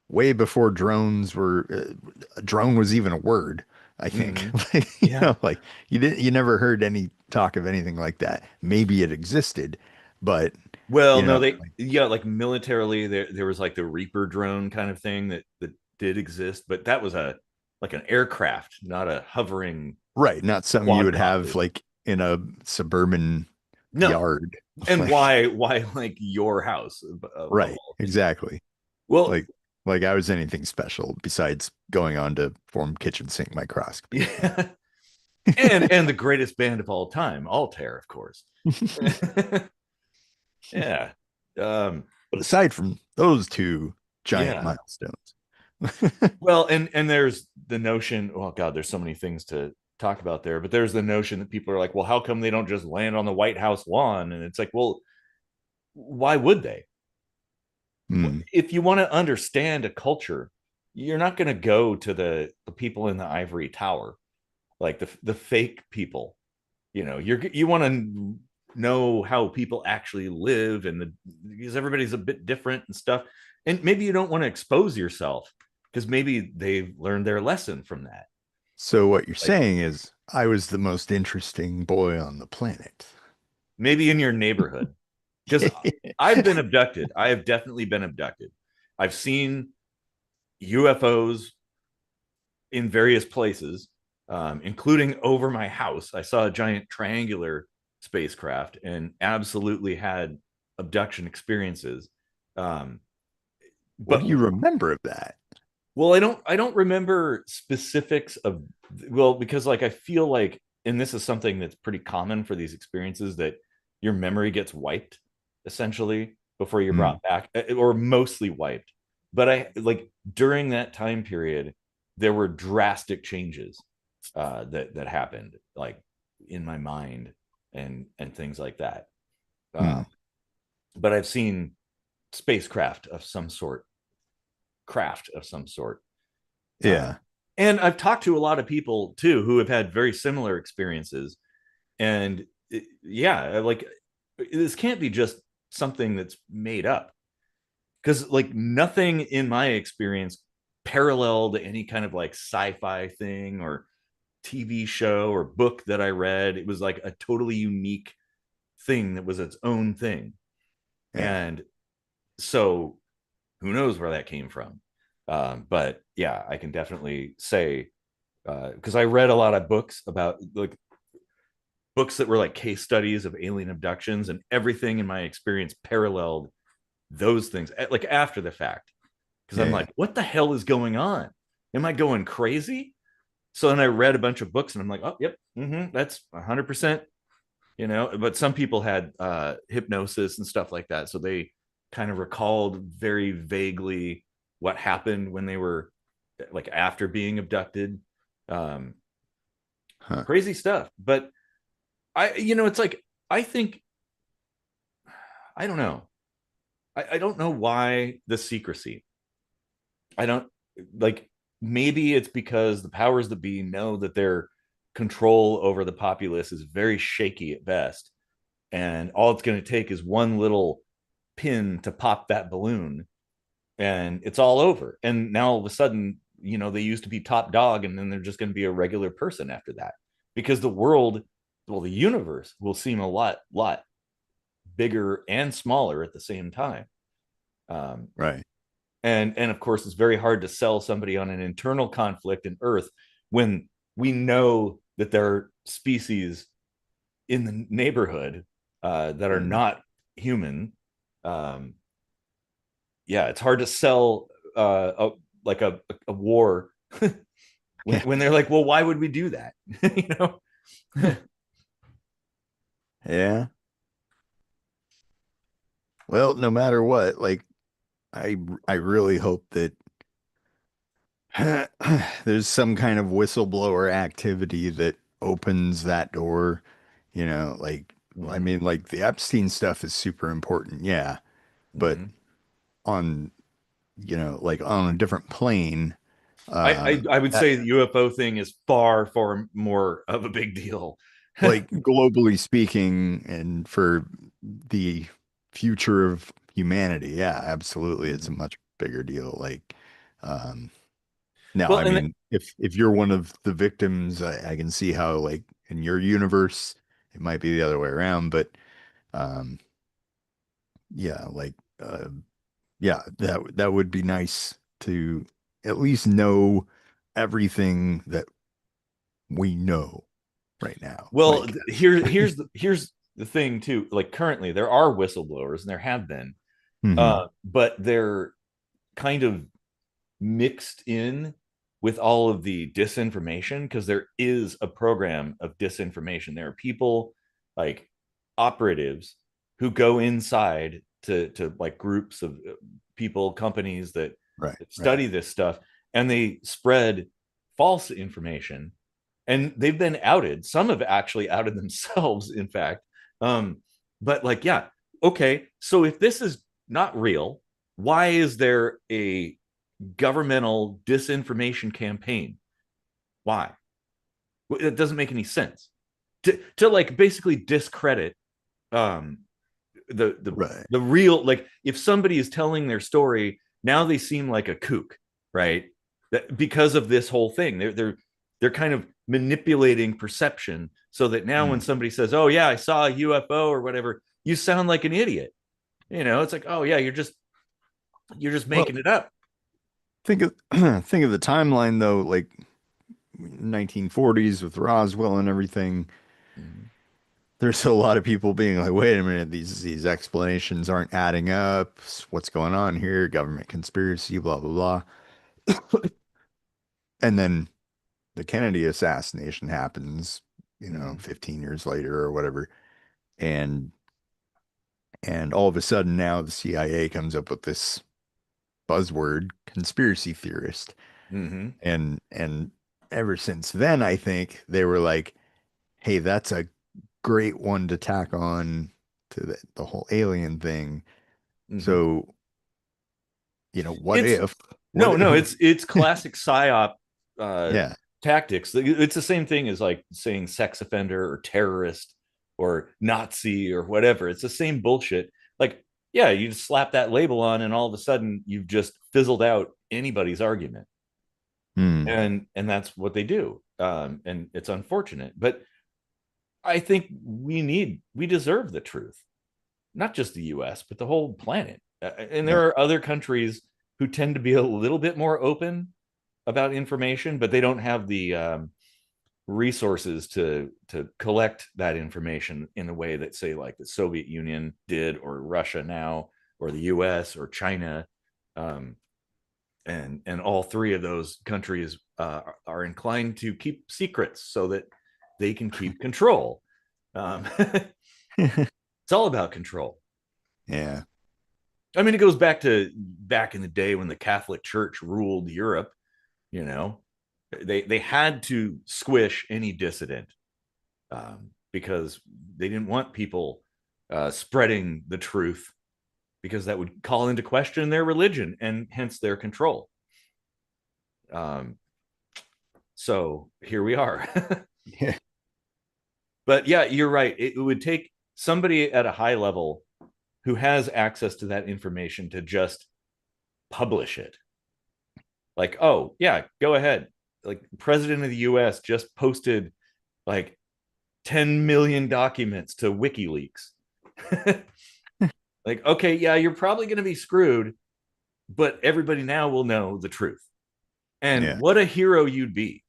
way before drones were a drone was even a word, I think. Mm, Like, yeah. like you never heard any talk of anything like that. Maybe it existed, but Well, you no, know, they like, yeah, like militarily there was like the Reaper drone kind of thing that did exist, but that was a like an aircraft, not a hovering right, not something you would have quadcopter. like in a suburban No. yard. And Like, why like your house of right, all things. exactly. Well, Like like I was anything special besides going on to form kitchen sink microscopy. yeah. And the greatest band of all time, Altair, of course. Yeah. Um But aside from those two giant yeah. milestones, Well, and there's the notion, oh God, there's so many things to talk about there, but there's the notion that people are like, well, how come they don't just land on the White House lawn? And it's like, well, why would they? hmm, If you want to understand a culture, you're not going to go to the people in the ivory tower, like the fake people. You want to know how people actually live, because everybody's a bit different and stuff. And maybe you don't want to expose yourself because maybe they've learned their lesson from that. so what you're Like saying is I was the most interesting boy on the planet. maybe in your neighborhood, because I've been abducted. I have definitely been abducted. I've seen UFOs in various places, including over my house. I saw a giant triangular spacecraft and absolutely had abduction experiences. Um, What do but you remember of that? well, I don't remember specifics of, well, because like I feel like, and this is something that's pretty common for these experiences, that your memory gets wiped essentially before you're Hmm, brought back, or mostly wiped. But I like during that time period, there were drastic changes that happened, like in my mind and things like that. hmm. Um, but I've seen spacecraft of some sort, craft of some sort. Uh, Yeah. and I've talked to a lot of people too who have had very similar experiences. And yeah, like this can't be just something that's made up, because like nothing in my experience paralleled any kind of like sci-fi thing or TV show or book that I read. It was like a totally unique thing that was its own thing. Yeah. And so who knows where that came from? But yeah, I can definitely say, because I read a lot of books about, like, books that were like case studies of alien abductions, and everything in my experience paralleled those things, like after the fact, because I'm Yeah. like, what the hell is going on? Am I going crazy? So then I read a bunch of books, and I'm like, oh, yep, that's 100%. But some people had hypnosis and stuff like that, so they kind of recalled very vaguely what happened when they were, like, after being abducted. um Huh. Crazy stuff. But it's like, I think, I don't know, I don't know why the secrecy. I don't, like, maybe it's because the powers that be know that their control over the populace is very shaky at best, and all it's going to take is one little pin to pop that balloon, and it's all over. And now all of a sudden, they used to be top dog, and then they're just going to be a regular person after that, because the world, well, the universe will seem a lot bigger and smaller at the same time. um, Right. and of course, it's very hard to sell somebody on an internal conflict in Earth when we know that there are species in the neighborhood that are Mm. not human. um, yeah, it's hard to sell like a war Yeah. when they're like, well, why would we do that? you know Yeah. Well, no matter what, like I really hope that there's some kind of whistleblower activity that opens that door, like I mm-hmm. mean, like the Epstein stuff is super important, yeah, but Mm-hmm. on, like on a different plane, I would that, say the UFO thing is far far more of a big deal. like globally speaking, and for the future of humanity, yeah, absolutely, it's a Mhm. much bigger deal. Like, um, now, Well, I and mean, if you're one of the victims, I can see how, like, in your universe, it might be the other way around, but um, yeah, like, yeah, that would be nice to at least know everything that we know right now. well, Like, here's the thing too. Like, currently there are whistleblowers, and there have been, mhm, but they're kind of mixed in with all of the disinformation, because there is a program of disinformation. There are people, like operatives, who go inside to like groups of people, companies that right, right. study this stuff, and they spread false information, and they've been outed. Some have actually outed themselves, in fact. um but, like, yeah, okay, so if this is not real, why is there a governmental disinformation campaign? Why? It doesn't make any sense to like basically discredit um the the Right. the real, like, if somebody is telling their story, now they seem like a kook, right? Because of this whole thing, they're kind of manipulating perception, so that now when Mm. somebody says, oh yeah, I saw a UFO or whatever, you sound like an idiot. It's like, oh yeah, you're just Well, making it up. think of think of the timeline though, like 1940s with Roswell and everything. Mhm. There's a lot of people being like, wait a minute, these explanations aren't adding up. What's going on here? Government conspiracy, blah blah blah. And then the Kennedy assassination happens, Mhm. 15 years later or whatever. And all of a sudden now the CIA comes up with this buzzword, conspiracy theorist. Mhm. And ever since then, I think they were like, hey, that's a great one to tack on to the whole alien thing. Mhm. So, what It's if? What no, if? no, it's classic psyop uh Yeah. tactics. It's the same thing as, like, saying sex offender or terrorist or Nazi or whatever. It's the same bullshit. Like, yeah, you just slap that label on, and all of a sudden you've just fizzled out anybody's argument. Hmm. And that's what they do. And it's unfortunate, but I think we deserve the truth, not just the US, but the whole planet. And Yeah. there are other countries who tend to be a little bit more open about information, but they don't have the resources to collect that information in a way that, say, like the Soviet Union did, or Russia now, or the US or China. um, and all three of those countries are inclined to keep secrets so that they can keep control. It's all about control. Yeah. I mean, it goes back in the day when the Catholic Church ruled Europe. You know, they had to squish any dissident, because they didn't want people spreading the truth, because that would call into question their religion and hence their control. Um, so here we are. Yeah. But yeah, you're right. It would take somebody at a high level who has access to that information to just publish it. Like, oh, yeah, go ahead. Like, president of the US just posted like 10 million documents to WikiLeaks. Like, okay, yeah, you're probably going to be screwed, but everybody now will know the truth. And Yeah. what a hero you'd be.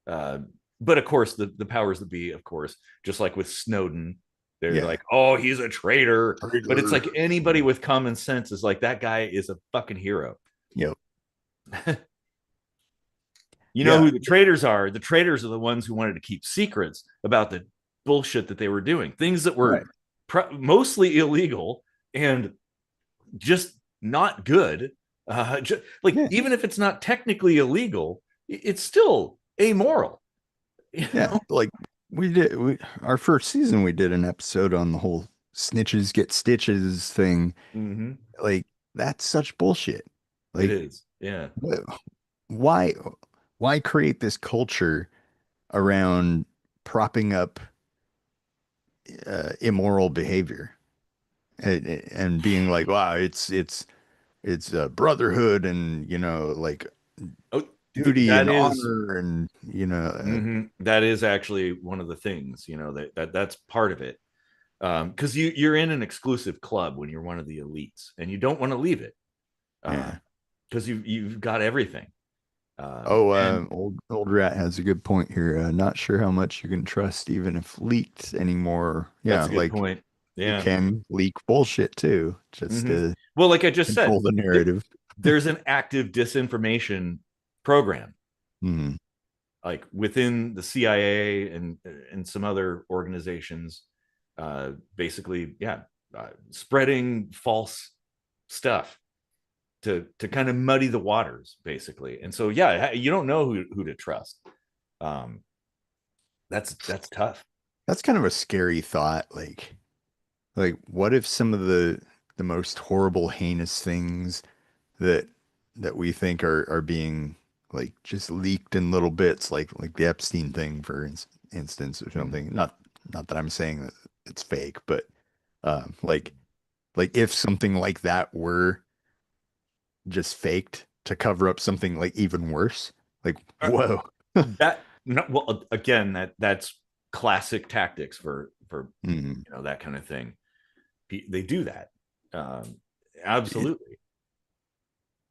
Uh, but of course, the powers that be, of course, just like with Snowden, they're Yeah. like, oh, he's a traitor. But it's like Traitor. anybody with common sense is like, that guy is a fucking hero. Yep. You know Yeah. who the traitors are? The traitors are the ones who wanted to keep secrets about the bullshit that they were doing, things that were Right. mostly illegal and just not good. Like, Yeah. even if it's not technically illegal, it's still amoral. You Yeah. know? Like our first season, we did an episode on the whole snitches get stitches thing. Mm-hmm. Like, that's such bullshit. It Like, is. Yeah. why, why create this culture around propping up immoral behavior and being like, wow, it's a brotherhood and, like Oh, duty that and is. honor and, That is actually one of the things, that's part of it. Because you're in an exclusive club when you're one of the elites, and you don't want to leave it, yeah. because you've got everything. Oh, And old rat has a good point here. Not sure how much you can trust, even if leaked anymore. Yeah, that's a good like point. you Yeah. can leak bullshit too, just Hmm. to Well, like I just said, control the narrative. there's an active disinformation program, Hmm. like within the CIA and some other organizations, basically, yeah, spreading false stuff to kind of muddy the waters, basically. And so, yeah, you don't know who to trust. Um, that's tough. That's kind of a scary thought. Like what if some of the most horrible, heinous things that we think are being like just leaked in little bits, like the Epstein thing, for instance, or Mm. something. Not that I'm saying that it's fake, but like if something like that were just faked to cover up something like even worse, like Uh, whoa. that no, well, again, that's classic tactics for Mhm. that kind of thing. They do that. Absolutely.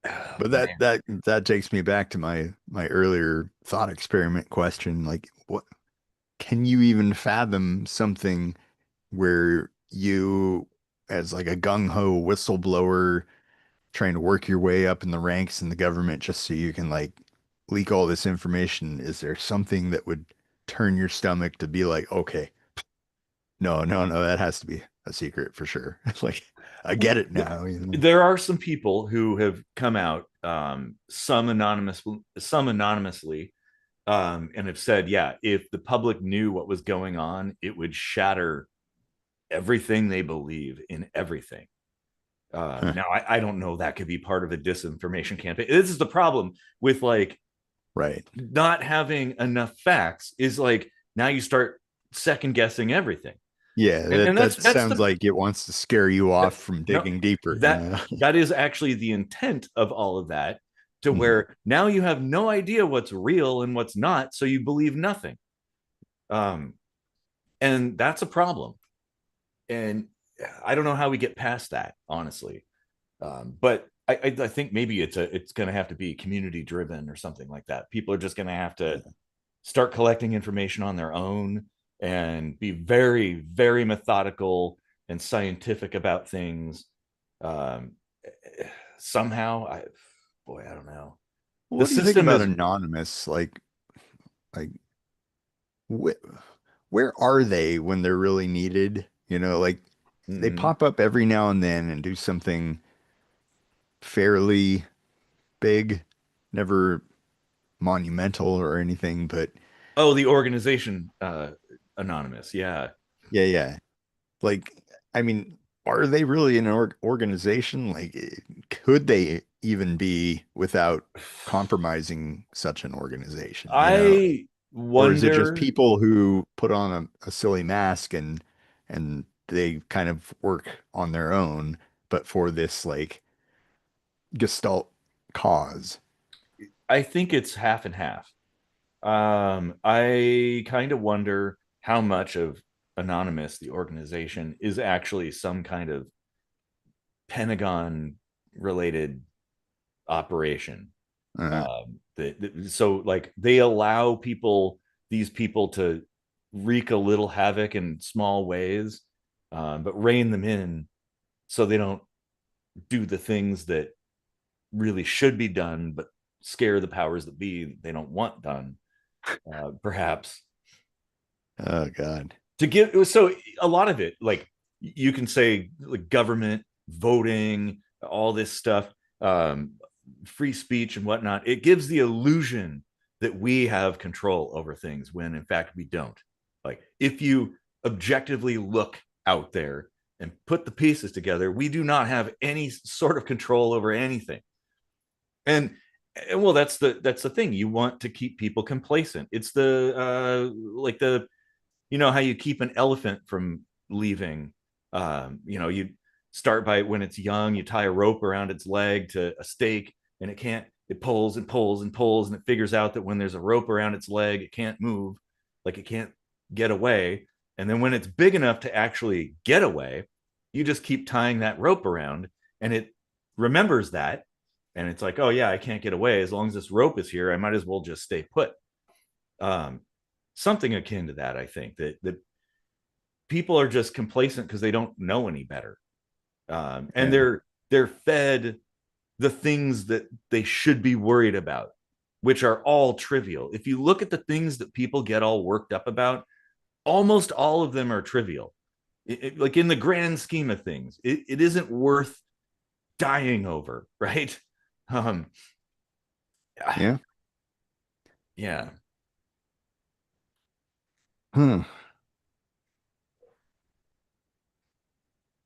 Oh, But man. that takes me back to my earlier thought experiment question. Like, what can you even fathom something where you, as like a gung-ho whistleblower, trying to work your way up in the ranks in the government just so you can like leak all this information? Is there something that would turn your stomach to be like, okay, no, no, no, that has to be a secret for sure. Like, I get it now, There are some people who have come out, some anonymously, and have said, yeah, if the public knew what was going on, it would shatter everything they believe in everything. Huh. Now, I don't know, that could be part of a disinformation campaign. This is the problem with, like, Right. not having enough facts, is like, now you start second guessing everything. Yeah, And that that's sounds the like it wants to scare you off from no, digging deeper, that that is actually the intent of all of that, to Mhm. where now you have no idea what's real and what's not, so you believe nothing. um and that's a problem. And I don't know how we get past that, honestly. But I think maybe it's going to have to be community driven or something like that. People are just going to have to start collecting information on their own and be very, very methodical and scientific about things. Um, somehow, boy, I don't know. The What do you think system about is, anonymous? Like wh where are they when they're really needed? Like they mm, pop up every now and then and do something fairly big, never monumental or anything, but oh, the organization, anonymous. Yeah. yeah, yeah. Like, I mean, are they really an organization? Like, could they even be without compromising such an organization? I Or is it just wonder. people who put on a silly mask and they kind of work on their own, but for this like gestalt cause? I think it's half and half. I kind of wonder how much of Anonymous, the organization, is actually some kind of Pentagon related operation. Uh, So, like, they allow these people to wreak a little havoc in small ways, but rein them in so they don't do the things that really should be done, but scare the powers that be they don't want done, perhaps. oh God. To give so a lot of it, like, you can say, like, government, voting, all this stuff, um free speech and whatnot, it gives the illusion that we have control over things when in fact we don't. Like, if you objectively look out there and put the pieces together, we do not have any sort of control over anything. And well, that's the thing, you want to keep people complacent. It's the like the how you keep an elephant from leaving. You start by, when it's young, you tie a rope around its leg to a stake, and it pulls and pulls and pulls, and it figures out that when there's a rope around its leg, it can't move, like, it can't get away. And then when it's big enough to actually get away, you just keep tying that rope around, and it remembers that. And it's like, oh yeah, I can't get away. As long as this rope is here, I might as well just stay put. Um, Something akin to that, I think, that people are just complacent because they don't know any better, and Yeah. they're fed the things that they should be worried about, which are all trivial. If you look at the things that people get all worked up about, almost all of them are trivial. Like, in the grand scheme of things, it isn't worth dying over, right? um Yeah. yeah. Hmm.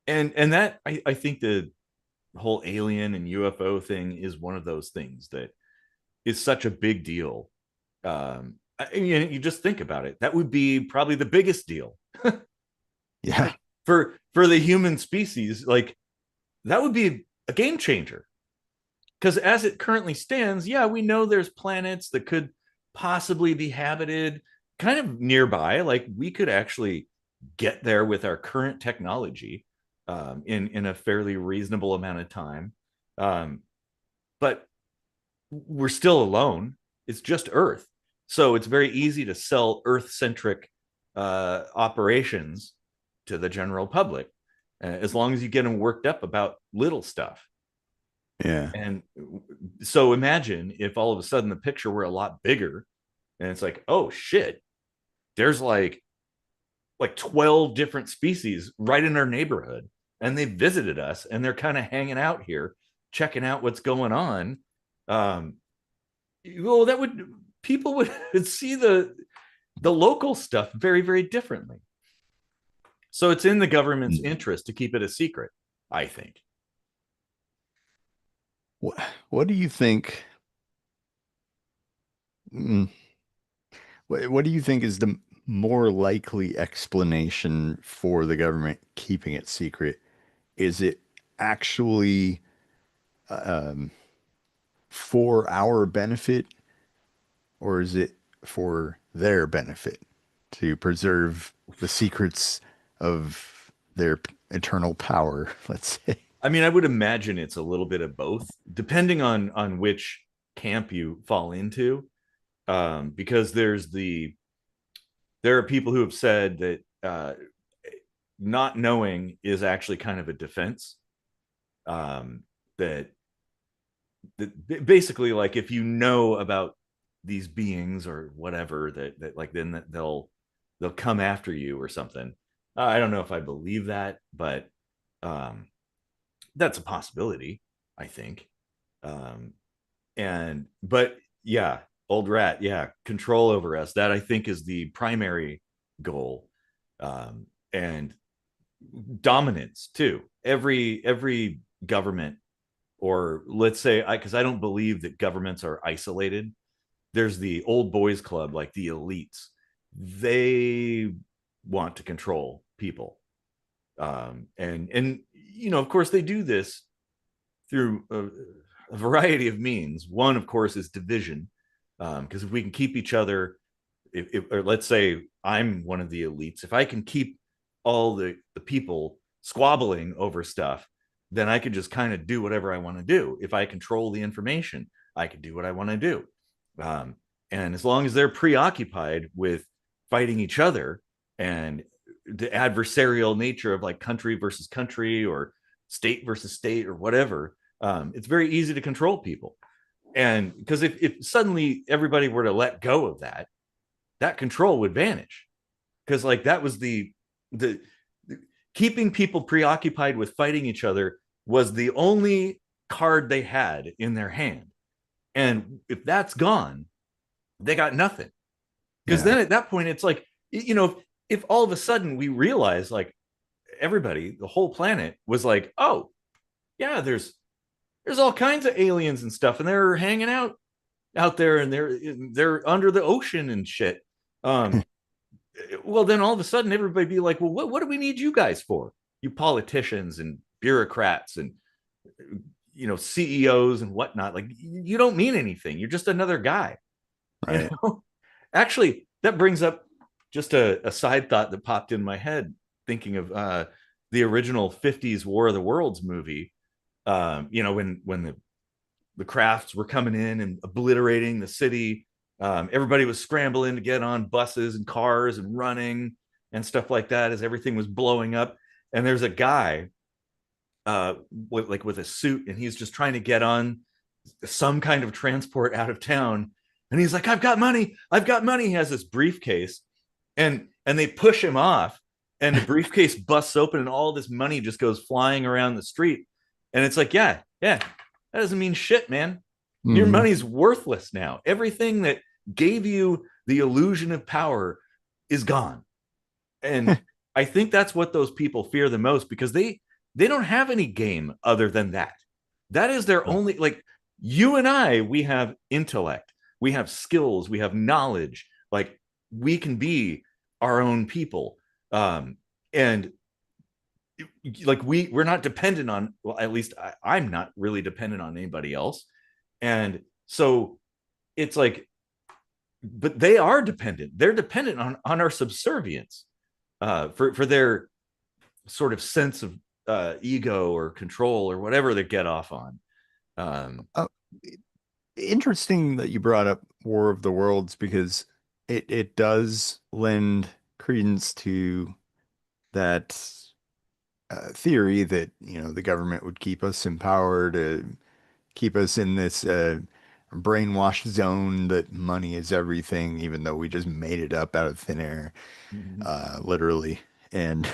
And that, I think the whole alien and UFO thing is one of those things that is such a big deal. You just think about it. That would be probably the biggest deal, Yeah. like, for the human species. Like, that would be a game changer. Because as it currently stands, yeah, we know there's planets that could possibly be habited kind of nearby. Like, we could actually get there with our current technology, in a fairly reasonable amount of time. Um, but we're still alone. It's just Earth. So it's very easy to sell Earth centric operations to the general public, as long as you get them worked up about little stuff. Yeah. And so imagine if all of a sudden the picture were a lot bigger, and it's like, oh shit, there's like 12 different species right in our neighborhood, and they visited us, and they're kind of hanging out here, checking out what's going on. um well, that would people would see the local stuff very, very differently. So it's in the government's Hmm. interest to keep it a secret, I think. What, what do you think? mm, what do you think is the more likely explanation for the government keeping it secret? Is it actually um, for our benefit, or is it for their benefit to preserve the secrets of their eternal power, let's say? I mean, I would imagine it's a little bit of both, depending on which camp you fall into. Because there are people who have said that not knowing is actually kind of a defense. Um, that basically, like, if you know about these beings or whatever, that like then that they'll come after you or something. I don't know if I believe that, but um, that's a possibility, I think. Um, and but yeah, old rat, yeah, control over us. That I think is the primary goal, and dominance too. Every government, or let's say, because I don't believe that governments are isolated. There's the old boys club, like the elites. They want to control people, and of course they do this through a variety of means. One, of course, is division, because if we can keep each other, or let's say I'm one of the elites, if I can keep all the people squabbling over stuff, then I could just kind of do whatever I want to do. If I control the information, I can do what I want to do. Um, and as long as they're preoccupied with fighting each other and the adversarial nature of like country versus country or state versus state or whatever, it's very easy to control people. And because if suddenly everybody were to let go of that control would vanish. Because like that was the keeping people preoccupied with fighting each other was the only card they had in their hand. And if that's gone, they got nothing. Because Yeah. then at that point, it's like, if all of a sudden we realize, like, everybody, the whole planet was like, oh, yeah, there's all kinds of aliens and stuff, and they're hanging out there, and they're under the ocean and shit. Um, well, then all of a sudden, everybody be like, well, what do we need you guys for? You politicians and bureaucrats and CEOs and whatnot. Like, you don't mean anything. You're just another guy. You Right. know. Actually, that brings up just a side thought that popped in my head, thinking of the original '50s War of the Worlds movie. When the crafts were coming in and obliterating the city. Everybody was scrambling to get on buses and cars and running and stuff like that as everything was blowing up. And there's a guy with a suit, and he's just trying to get on some kind of transport out of town. And he's like, I've got money. I've got money. He has this briefcase, and they push him off, and the briefcase busts open, and all this money just goes flying around the street. And it's like, yeah, yeah, that doesn't mean shit, man. Your Hmm. money's worthless now. Everything that gave you the illusion of power is gone. And I think that's what those people fear the most, because they don't have any game other than that. That is their only, like, you and I, we have intellect, we have skills, we have knowledge. Like, we can be our own people. And like we're not dependent on, well, at least I'm not really dependent on anybody else. And so it's like, but they are dependent. They're dependent on our subservience, for their sort of sense of ego or control or whatever they get off on. Um, Uh, Interesting that you brought up War of the Worlds because it does lend credence to that theory that the government would keep us in power to keep us in this brainwashed zone that money is everything, even though we just made it up out of thin air, literally. And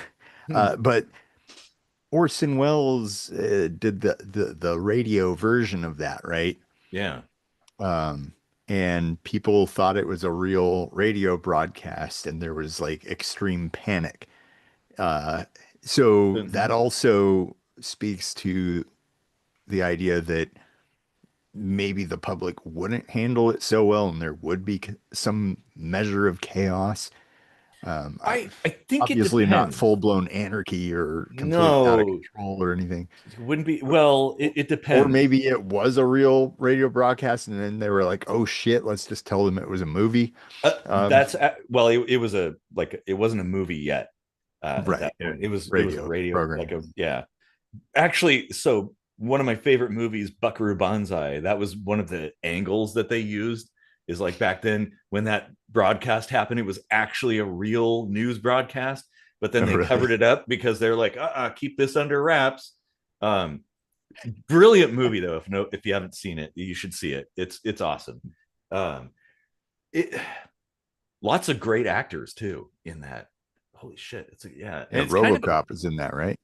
but Orson Welles did the radio version of that, right? yeah. Um, and people thought it was a real radio broadcast, and there was like extreme panic. Uh, so that also speaks to the idea that maybe the public wouldn't handle it so well, and there would be some measure of chaos. I think it Obviously, not depends. full-blown anarchy or completely out of No, control or anything. it wouldn't be. Well, it Or depends. maybe it was a real radio broadcast, and then they were like, "Oh shit, let's just tell them it was a movie." Um, That's well, it was it wasn't a movie yet. At right, that point, it was a radio radio, like program. a, yeah. Actually, so one of my favorite movies, Buckaroo Banzai, that was one of the angles that they used. Is like back then when that broadcast happened, it was actually a real news broadcast, but then Oh, they covered really? it up because they're like, keep this under wraps. Um, Brilliant movie though. If you haven't seen it, you should see it. It's awesome. Um, it Lots of great actors too in that. Holy shit! Yeah, and Yeah, it's kind of a RoboCop is in that, right?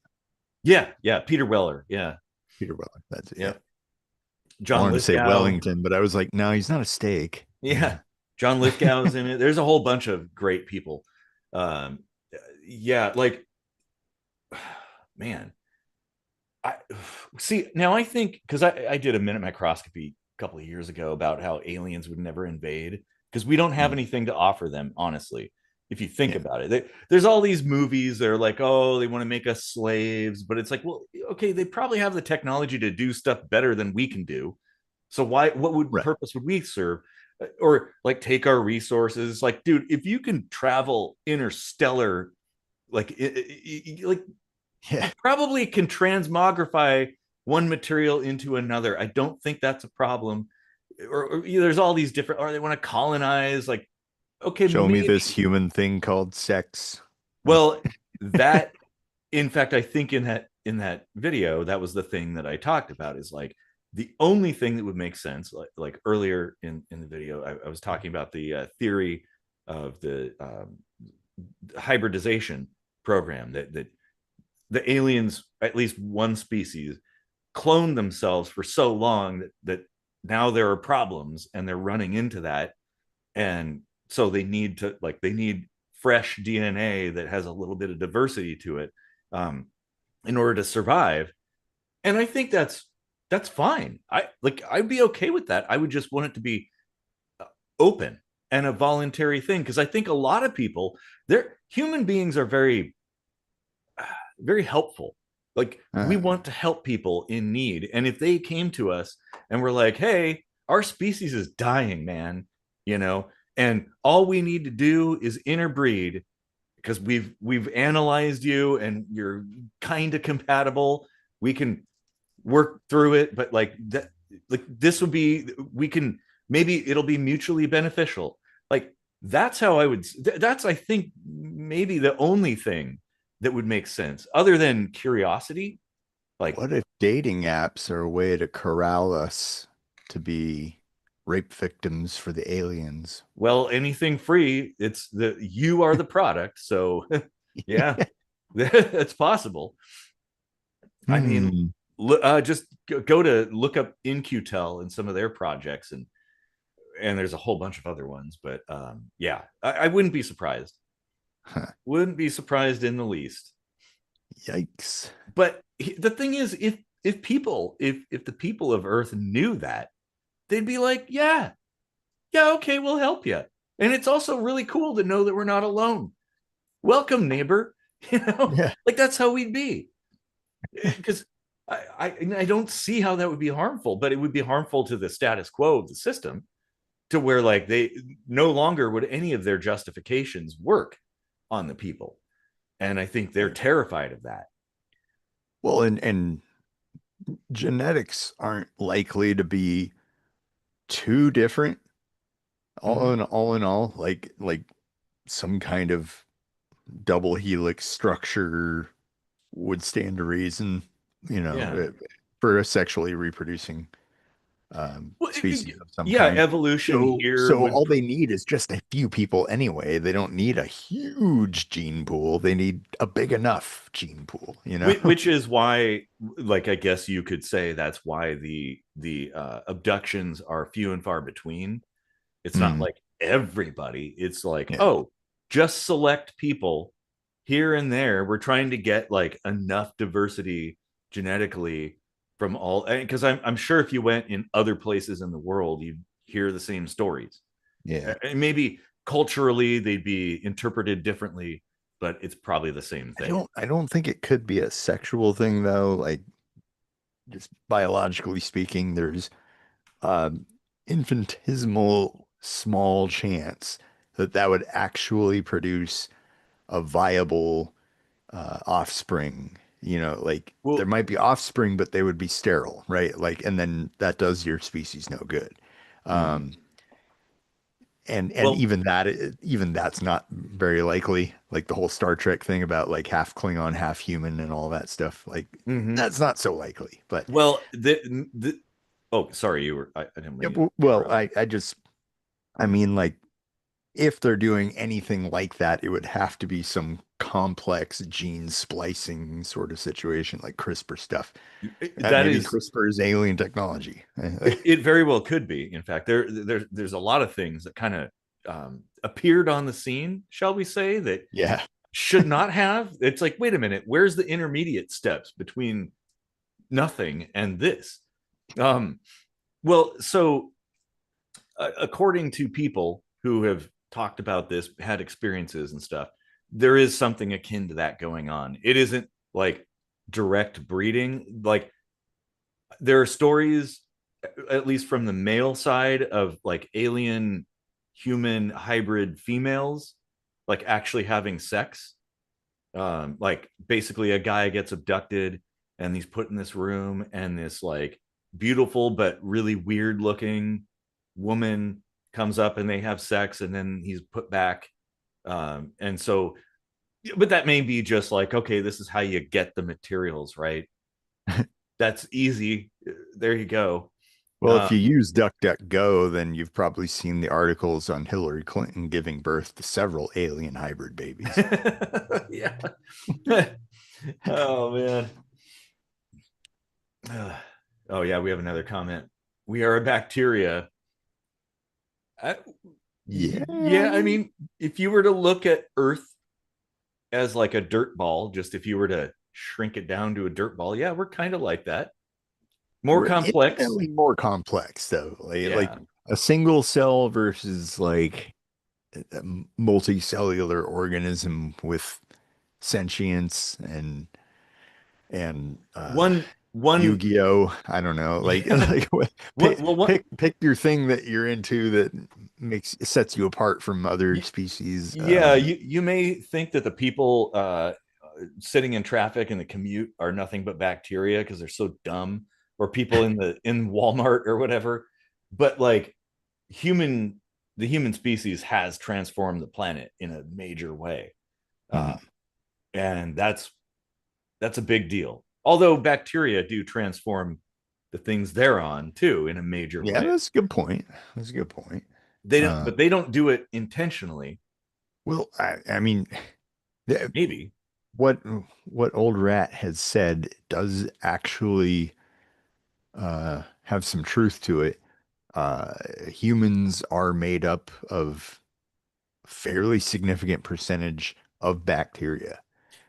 yeah. Peter Weller, yeah, Peter Weller. That's it. yeah. Yeah. I John wanted to say Lithgow, Wellington, but I was like, no, he's not a steak. yeah. John Lithgow's in it. There's a whole bunch of great people. Um, yeah, like man, I see now. I think because I did a minute microscopy a couple of years ago about how aliens would never invade because we don't have Mm, anything to offer them. Honestly, if you think yeah. about it, there's all these movies that are like, oh, they want to make us slaves, but it's like, well, okay, they probably have the technology to do stuff better than we can do. So why? What would Right. purpose would we serve? Or like take our resources? Like, dude, if you can travel interstellar, like Yeah. you probably can transmogrify one material into another. I don't think that's a problem. Or there's all these different, or they want to colonize. Like, okay, Show me this maybe. human thing called sex. Well, that, in fact, I think in that video, that was the thing that I talked about. Is like the only thing that would make sense. Like earlier in the video, I was talking about the theory of the hybridization program that the aliens, at least one species, cloned themselves for so long that now there are problems and they're running into that. And so they need fresh DNA that has a little bit of diversity to it, um, in order to survive. And I think that's fine. I'd be okay with that. I would just want it to be open and a voluntary thing because I think a lot of people, they're human beings are very helpful. Like we Uh, want to help people in need. And if they came to us and were like, hey, our species is dying, man, you know, and all we need to do is interbreed because we've analyzed you and you're kind of compatible. We can work through it, but like this would be we can maybe it'll be mutually beneficial. Like that's how I would that's I think maybe the only thing that would make sense other than curiosity. Like, what if dating apps are a way to corral us to be rape victims for the aliens? well, anything free, it's the you are the product. So yeah, that's possible. I mean, Hmm. just go to look up InQtel and some of their projects, and there's a whole bunch of other ones. But yeah, I wouldn't be surprised. Huh. Wouldn't be surprised in the least. Yikes. But the thing is, if the people of Earth knew that, they'd be like, yeah, okay, we'll help you. And it's also really cool to know that we're not alone. Welcome, neighbor. Yeah. Like that's how we'd be. Because I don't see how that would be harmful, but it would be harmful to the status quo of the system to where like they no longer would any of their justifications work on the people. And I think they're terrified of that. Well, and genetics aren't likely to be too different. Mm-hmm. All in all, like some kind of double helix structure would stand to reason, Yeah. for a sexually reproducing Well, species of some yeah, kind. evolution So, here so would. all they need is just a few people anyway. They don't need a huge gene pool. They need a big enough gene pool, you know? Which is why, like, I guess you could say that's why the abductions are few and far between. It's not Mm, like everybody. It's like, yeah, oh, just select people here and there. We're trying to get like enough diversity genetically from all, because I'm sure if you went in other places in the world, you'd hear the same stories. yeah. And maybe culturally they'd be interpreted differently, but it's probably the same thing. I don't think it could be a sexual thing though. Like just biologically speaking, there's um infinitesimal small chance that that would actually produce a viable offspring, like there Well, might be offspring, but they would be sterile, right? Like, and then that does your species no good. mhm. Um, and Well, even that's not very likely. Like the whole Star Trek thing about like half Klingon, half human, and all that stuff. Like mhm. that's not so likely. But Well, oh, sorry, I didn't yeah, mean to well, interrupt. I mean, like if they're doing anything like that, it would have to be some complex gene splicing sort of situation, like CRISPR stuff. That Maybe is, CRISPR is alien technology. it very well could be. In fact, there's a lot of things that kind of appeared on the scene, shall we say, that Yeah. should not have. It's like, wait a minute, where's the intermediate steps between nothing and this? Um, well, so according to people who have talked about this, had experiences and stuff, there is something akin to that going on. It isn't like direct breeding. Like there are stories, at least from the male side, of like alien human hybrid females, like actually having sex. Like basically a guy gets abducted and he's put in this room, and this like beautiful but really weird looking woman comes up and they have sex, and then he's put back. And so, but that may be just like, okay, this is how you get the materials, right? That's easy. There you go. Well, if you Um, use DuckDuckGo, then you've probably seen the articles on Hillary Clinton giving birth to several alien hybrid babies. yeah. Oh man. Oh yeah, we have another comment. We are a bacteria. I, Yeah. yeah, I mean, if you were to look at Earth as like a dirt ball, just if you were to shrink it down to a dirt ball, yeah, we're kind of like that. More We're complex. infinitely more complex, though. Like Yeah. a single cell versus like a multicellular organism with sentience and One Yu-Gi-Oh! I don't know. Like yeah. What pick well what pick your thing that you're into that sets you apart from other species. yeah, you may think that the people sitting in traffic in the commute are nothing but bacteria because they're so dumb, or people in Walmart or whatever. But like human the human species has transformed the planet in a major way. Uh, Mhm. and that's a big deal. Although bacteria do transform the things they're on too in a major Yeah, way. that's a good point. That's a good point. They don't, Uh, but they don't do it intentionally. well, I mean, th- Maybe. what what old rat has said does actually have some truth to it. Uh, Humans are made up of fairly significant percentage of bacteria.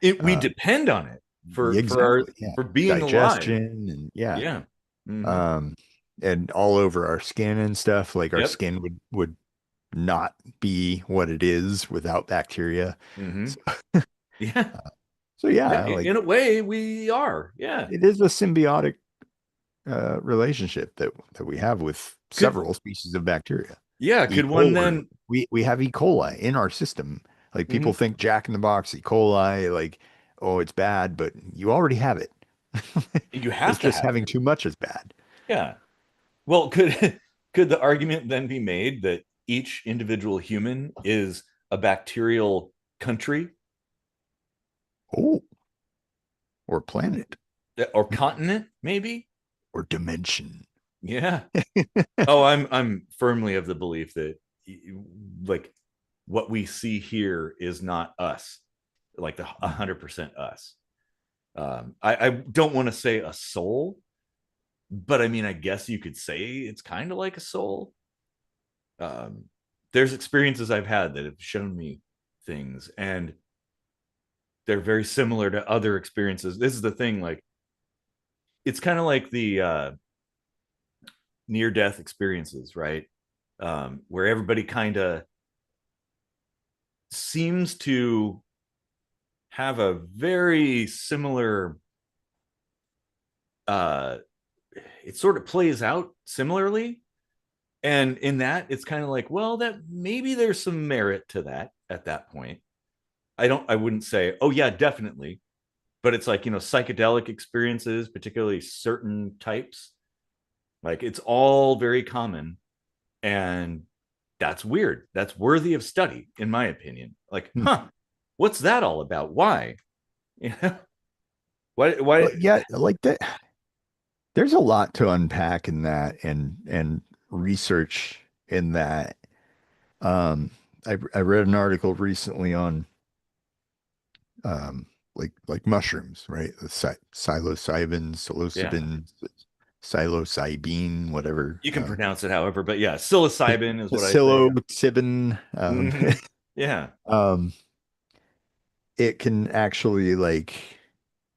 We Uh, depend on it for our exactly. Yeah. for being alive. Digestion and yeah. Yeah. Mm-hmm. Um, and all over our skin and stuff. Like our Yep. skin would not be what it is without bacteria. Mm-hmm. So, Yeah. so Yeah. yeah, like In a way, we are. Yeah. it is a symbiotic relationship that we have with Could several species of bacteria. yeah, E. could one coli, then we have E. coli in our system. Like people mhm. think Jack in the Box, E. coli, like, oh, it's bad, but you already have it. You It's have to just have it. having too much is bad. Yeah. Well, could could the argument then be made that each individual human is a bacterial country Oh, or planet, or continent, maybe? or dimension. Yeah. Oh, I'm firmly of the belief that like what we see here is not us, like the 100% us. I don't want to say a soul, but I mean, I guess you could say it's kind of like a soul. Um, there's experiences I've had that have shown me things, and they're very similar to other experiences. This is the thing, like it's kind of like the near death experiences, right? Where everybody kind of seems to have a very similar uh it sort of plays out similarly, and in that it's kind of like, well, that maybe there's some merit to that at that point. I wouldn't say, oh yeah, definitely, but it's like, psychedelic experiences, particularly certain types, like it's all very common. And that's weird. That's worthy of study, in my opinion. Like, Hmm. what's that all about? Why? You know, why? But yeah, like that, there's a lot to unpack in that and research in that. Um, I read an article recently on like mushrooms, right? The psilocybin, Yeah, psilocybin, whatever. you can pronounce it however, but yeah, psilocybin is what I say. Psilocybin. Yeah. Um, it can actually like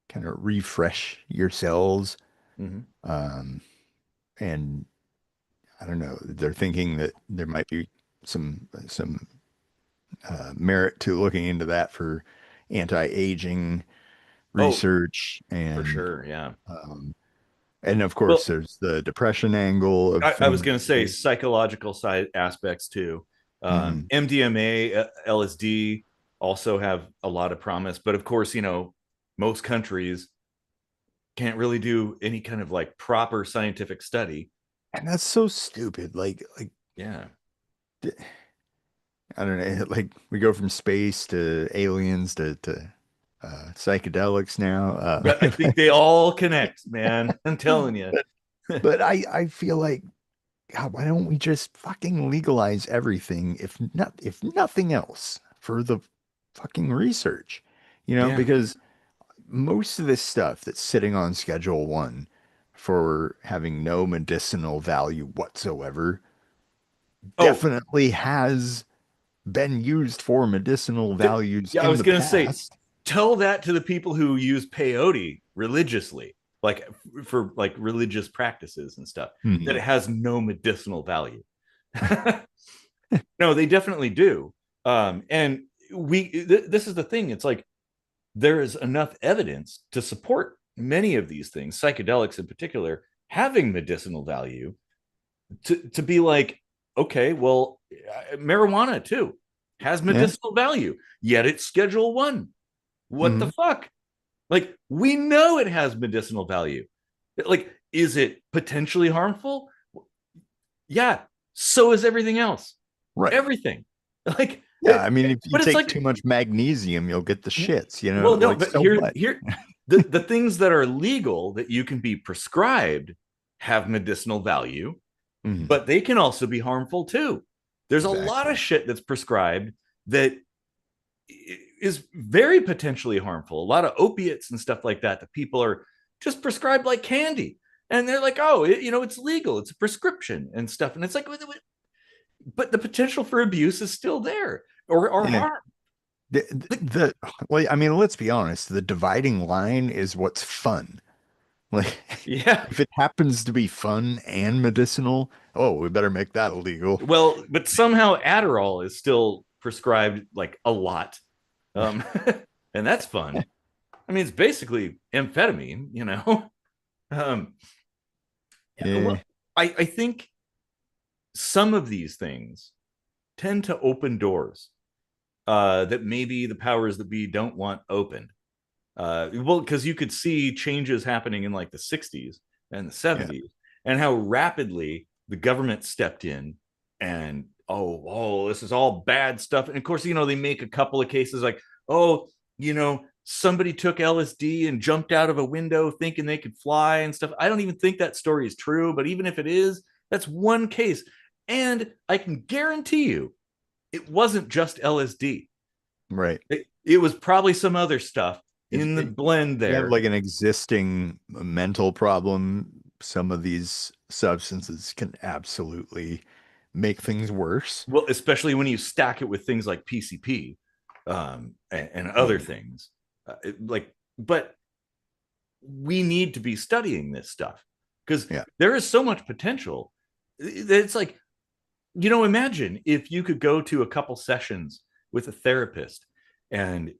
kind of refresh your cells. Hmm. Um, and I don't know, they're thinking that there might be some merit to looking into that for anti-aging Oh, research for sure. Yeah. um, and of Well, course there's the depression angle of I was things. going to say psychological side aspects too. Mhm. MDMA, LSD also have a lot of promise, but of course, most countries can't really do any kind of like proper scientific study. And that's so stupid. Yeah. I don't know, like we go from space to aliens to psychedelics now. But I think they all connect, man. I'm telling you. But I feel like, God, why don't we just fucking legalize everything if nothing else for the fucking research? Yeah. Because most of this stuff that's sitting on Schedule 1 for having no medicinal value whatsoever Oh, definitely has been used for medicinal values yeah, I in was the gonna say, past. tell that to the people who use peyote religiously, like for like religious practices and stuff, that Mhm. it has no medicinal value. No, they definitely do. And this is the thing. It's like there is enough evidence to support many of these things, psychedelics in particular, having medicinal value to be like, okay, well, marijuana too has Yeah. medicinal value, yet it's Schedule 1. What the Mhm. fuck? Like, we know it has medicinal value. Like, is it potentially harmful? Yeah. So is everything else. Right. Everything. Like, Yeah, I mean, if you but it's take like, too much magnesium, you'll get the shits, well, no, like but so here, what? here, the things that are legal that you can be prescribed have medicinal value, Mhm. but they can also be harmful too. There's a lot of Exactly. shit that's prescribed that is very potentially harmful. A lot of opiates and stuff like that that people are just prescribed like candy. And they're like, oh, it's legal. It's a prescription and stuff. And it's like, but the potential for abuse is still there, or Yeah. harm. The, the well, I mean, let's be honest, the dividing line is what's fun. Like, Yeah. if it happens to be fun and medicinal, oh, we better make that illegal. Well, but somehow Adderall is still prescribed like a lot. Um, and that's fun. I mean, it's basically amphetamine. Um, well, Yeah. I think some of these things tend to open doors that maybe the powers that be don't want opened. Well, because you could see changes happening in like the 60s and the Yeah. 70s and how rapidly the government stepped in and, this is all bad stuff. And of course, they make a couple of cases like, oh, somebody took LSD and jumped out of a window thinking they could fly and stuff. I don't even think that story is true, but even if it is, that's one case. And I can guarantee you it wasn't just LSD. Right. It was probably some other stuff If, in the if blend you have there. like an existing mental problem, some of these substances can absolutely make things worse. Well, especially when you stack it with things like PCP, and other Yeah. things. But we need to be studying this stuff because Yeah. there is so much potential. It's like, imagine if you could go to a couple sessions with a therapist and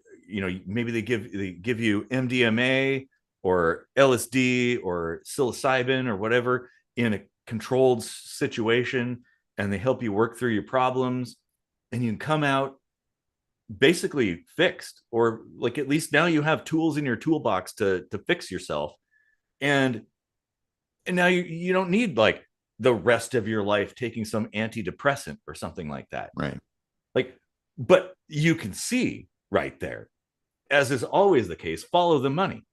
maybe they give you MDMA or LSD or psilocybin or whatever in a controlled situation, and they help you work through your problems, and you can come out basically fixed, or like at least now you have tools in your toolbox to fix yourself. And and now you don't need like the rest of your life taking some antidepressant or something like that. Right. Like, but you can see right there, as is always the case, follow the money.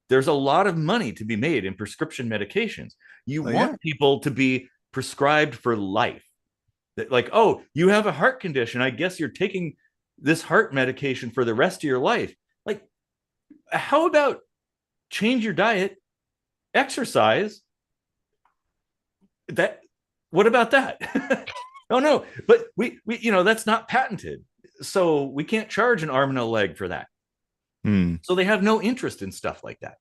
There's a lot of money to be made in prescription medications. You Oh yeah. want people to be prescribed for life. That, like, oh, you have a heart condition, I guess you're taking this heart medication for the rest of your life. Like, how about change your diet, exercise? That, what about that? Oh no, but we that's not patented, so we can't charge an arm and a leg for that. Hmm. So they have no interest in stuff like that.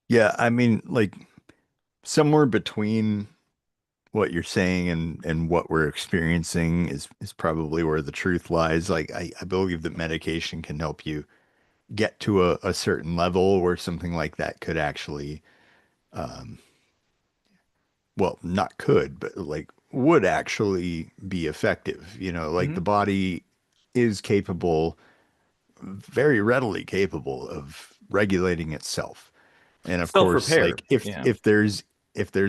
Yeah, I mean, like somewhere between what you're saying and what we're experiencing is probably where the truth lies. Like I believe that medication can help you get to a certain level where something like that could actually, um, well, not could, but like would actually be effective. You know, like the Mm-hmm. body is capable, very readily capable of regulating itself. And of Self course, repair, like if yeah. if there's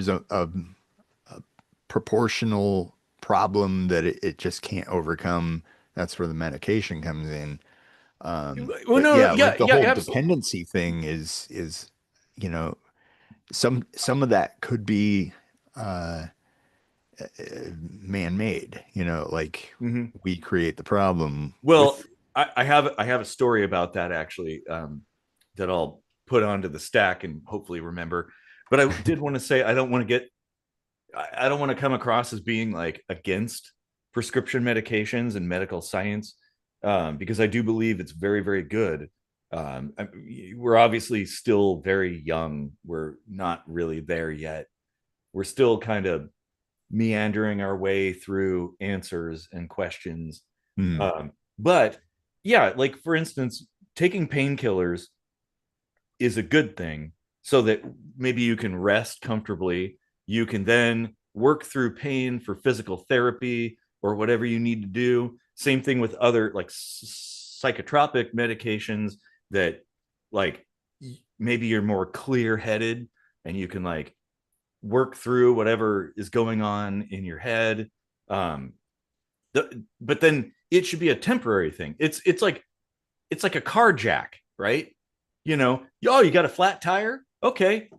a proportional problem that it just can't overcome, that's where the medication comes in. Well, But no, yeah, yeah, like the yeah, whole absolutely. dependency thing is you know some of that could be uh, man-made. You know, like Mm-hmm. we create the problem Well, with. I have a story about that actually, that I'll put onto the stack and hopefully remember. But I did want to say I don't want to come across as being like against prescription medications and medical science, because I do believe it's very, very good. We're obviously still very young. We're not really there yet. We're still kind of meandering our way through answers and questions. Hmm. But yeah, like for instance, taking painkillers is a good thing so that maybe you can rest comfortably. You can then work through pain for physical therapy or whatever you need to do. Same thing with other like psychotropic medications that, like, maybe you're more clear headed and you can like work through whatever is going on in your head. Um, but then it should be a temporary thing. It's like a car jack, right? Oh, you got a flat tire? Okay.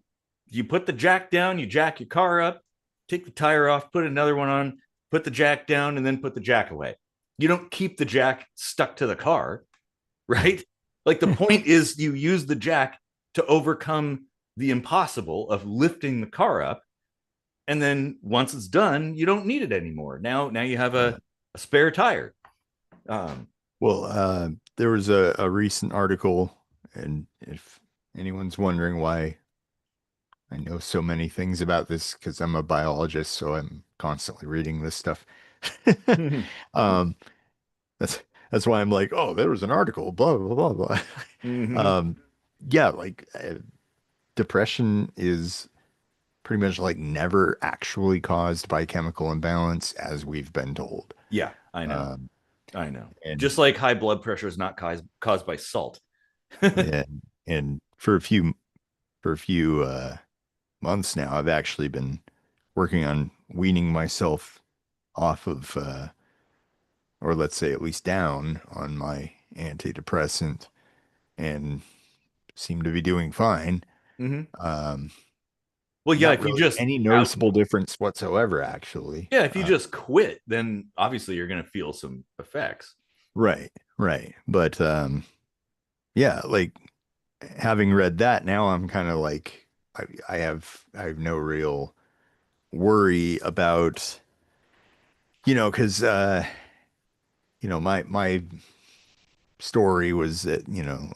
You put the jack down, you jack your car up, take the tire off, put another one on, put the jack down, and then put the jack away. You don't keep the jack stuck to the car, right? Like the point is you use the jack to overcome the impossible of lifting the car up. And then once it's done, you don't need it anymore. Now you have Yeah. a spare tire. Um, Well, there was a recent article, and if anyone's wondering why I know so many things about this, because I'm a biologist, so I'm constantly reading this stuff. mm-hmm. Um, that's that's why I'm like, oh, there was an article, blah blah blah blah. Um, yeah, like depression is pretty much like never actually caused by chemical imbalance, as we've been told. Yeah, I know. Um, I know. and Just like high blood pressure is not caused by salt. and for a few months now, I've actually been working on weaning myself off of, or let's say at least down on my antidepressant, and seem to be doing fine. Mm-hmm. Um, Well, yeah, Not if you really just any noticeable difference whatsoever, actually. yeah, if you just quit, then obviously you're going to feel some effects. Right, right. But yeah, like having read that, now I'm kind of like I have no real worry about, because my story was that,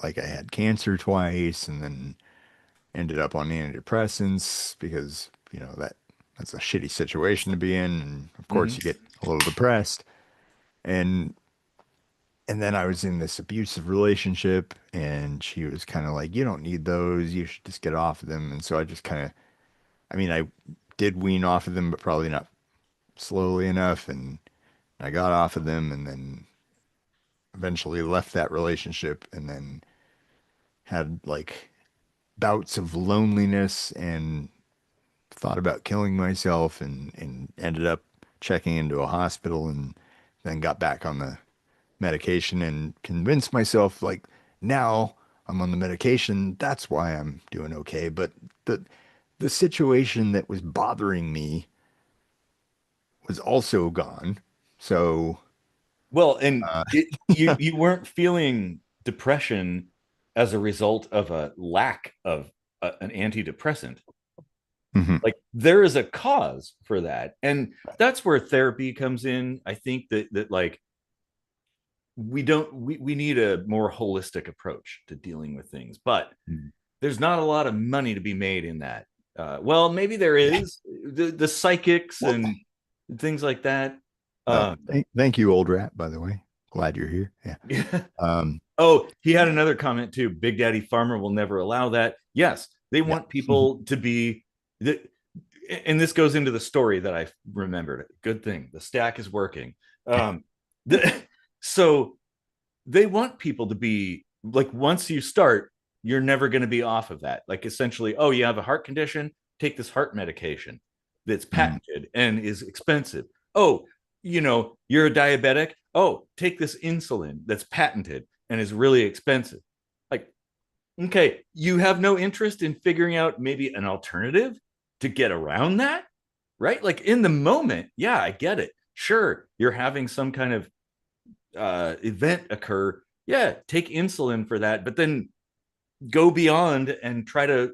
like I had cancer twice and then ended up on antidepressants because, that's a shitty situation to be in. And of course Mm-hmm. you get a little depressed. And then I was in this abusive relationship and she was kind of like, you don't need those. You should just get off of them. And so I just kind of, I mean, I did wean off of them, but probably not slowly enough. And I got off of them, and then eventually left that relationship and then had like bouts of loneliness and thought about killing myself and ended up checking into a hospital and then got back on the medication and convinced myself like now I'm on the medication, that's why I'm doing okay. But the the situation that was bothering me was also gone. So Well, and uh you weren't feeling depression as a result of a lack of an antidepressant. mhm. Like there is a cause for that, and that's where therapy comes in. I think that like we need a more holistic approach to dealing with things, but Mhm. there's not a lot of money to be made in that. Well, maybe there is the psychics Well, and things like that. oh, Um, thank you, old rat, by the way. Glad you're here. Yeah. Um, oh, he had another comment too. Big Daddy Farmer will never allow that. Yes, they yeah. want people to be the, and this goes into the story that I remembered. Good thing the stack is working. Um, the, so they want people to be like, once you start, you're never going to be off of that. Like, essentially, oh, you have a heart condition, take this heart medication that's Mm. patented and is expensive. Oh, you're a diabetic. Oh, take this insulin that's patented and is really expensive. Like, okay, you have no interest in figuring out maybe an alternative to get around that, right? Like in the moment, yeah, I get it. Sure, you're having some kind of event occur. Yeah, take insulin for that, but then go beyond and try to,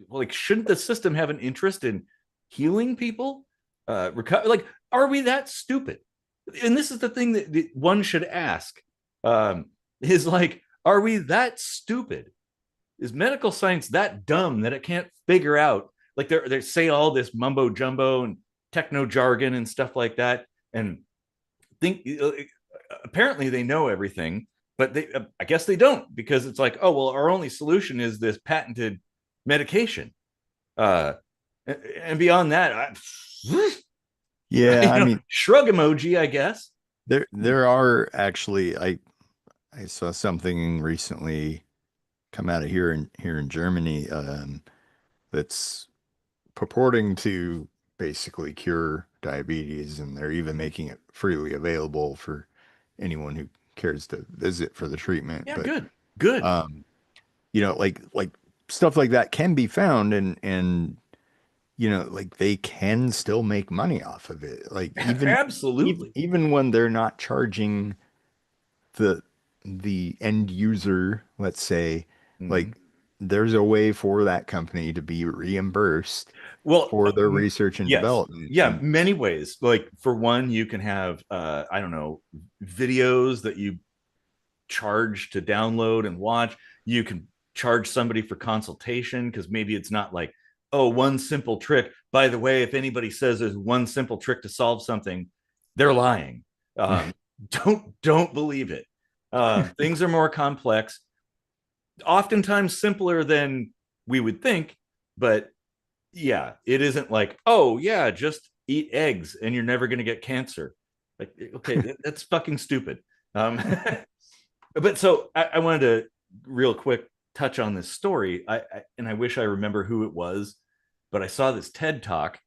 like, shouldn't the system have an interest in healing people? Recover? Like, are we that stupid? And this is the thing that one should ask: is like, are we that stupid? Is medical science that dumb that it can't figure out? Like, they say all this mumbo jumbo and techno jargon and stuff like that, and think apparently they know everything, but they I guess they don't, because it's like, oh well, our only solution is this patented medication. Uh, and beyond that, Yeah, I mean, shrug emoji, I guess. there are actually I saw something recently come out of here in Germany that's purporting to basically cure diabetes, and they're even making it freely available for anyone who cares to visit for the treatment. Yeah, But good, good. um, like stuff like that can be found and like they can still make money off of it. Like Absolutely. even when they're not charging the the end user, let's say, Mm-hmm. like there's a way for that company to be reimbursed Well, for their research and yes. development. Yeah, And many ways. Like, for one, you can have I don't know, videos that you charge to download and watch. You can charge somebody for consultation, because maybe it's not like, oh, one simple trick. By the way, if anybody says there's one simple trick to solve something, they're lying. Um, don't believe it. Things are more complex, oftentimes simpler than we would think, but yeah, it isn't like, oh yeah, just eat eggs and you're never going to get cancer. Like, okay, that's fucking stupid. Um, but so I wanted to real quick touch on this story. And I wish I remember who it was, but I saw this TED talk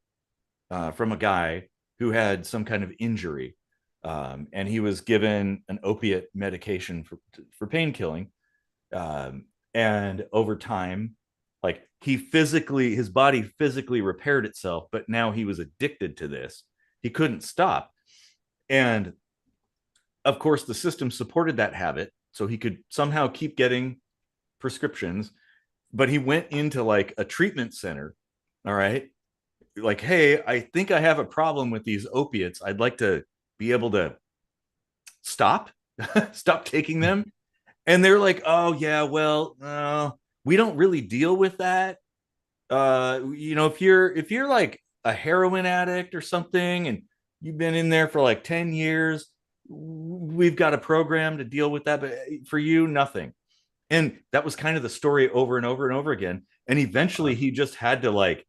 from a guy who had some kind of injury, and he was given an opiate medication for pain killing, and over time, like, his body physically repaired itself, but now he was addicted to this. He couldn't stop, and of course the system supported that habit, so he could somehow keep getting prescriptions. But he went into like a treatment center, all right, like, hey, I think I have a problem with these opiates, I'd like to be able to stop stop taking them. And they're like, oh yeah, well, we don't really deal with that. If you're like a heroin addict or something, and you've been in there for like 10 years, we've got a program to deal with that, but for you, nothing. And that was kind of the story over and over and over again. And eventually he just had to, like,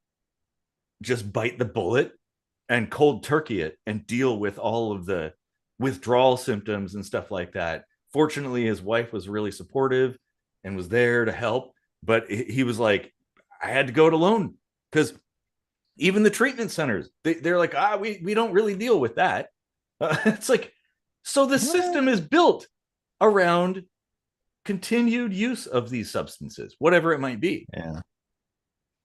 just bite the bullet and cold turkey it and deal with all of the withdrawal symptoms and stuff like that. Fortunately, his wife was really supportive and was there to help. But he was like, I had to go it alone because even the treatment centers, they're like, we don't really deal with that. It's like, so the Well, system is built around continued use of these substances, whatever it might be. yeah.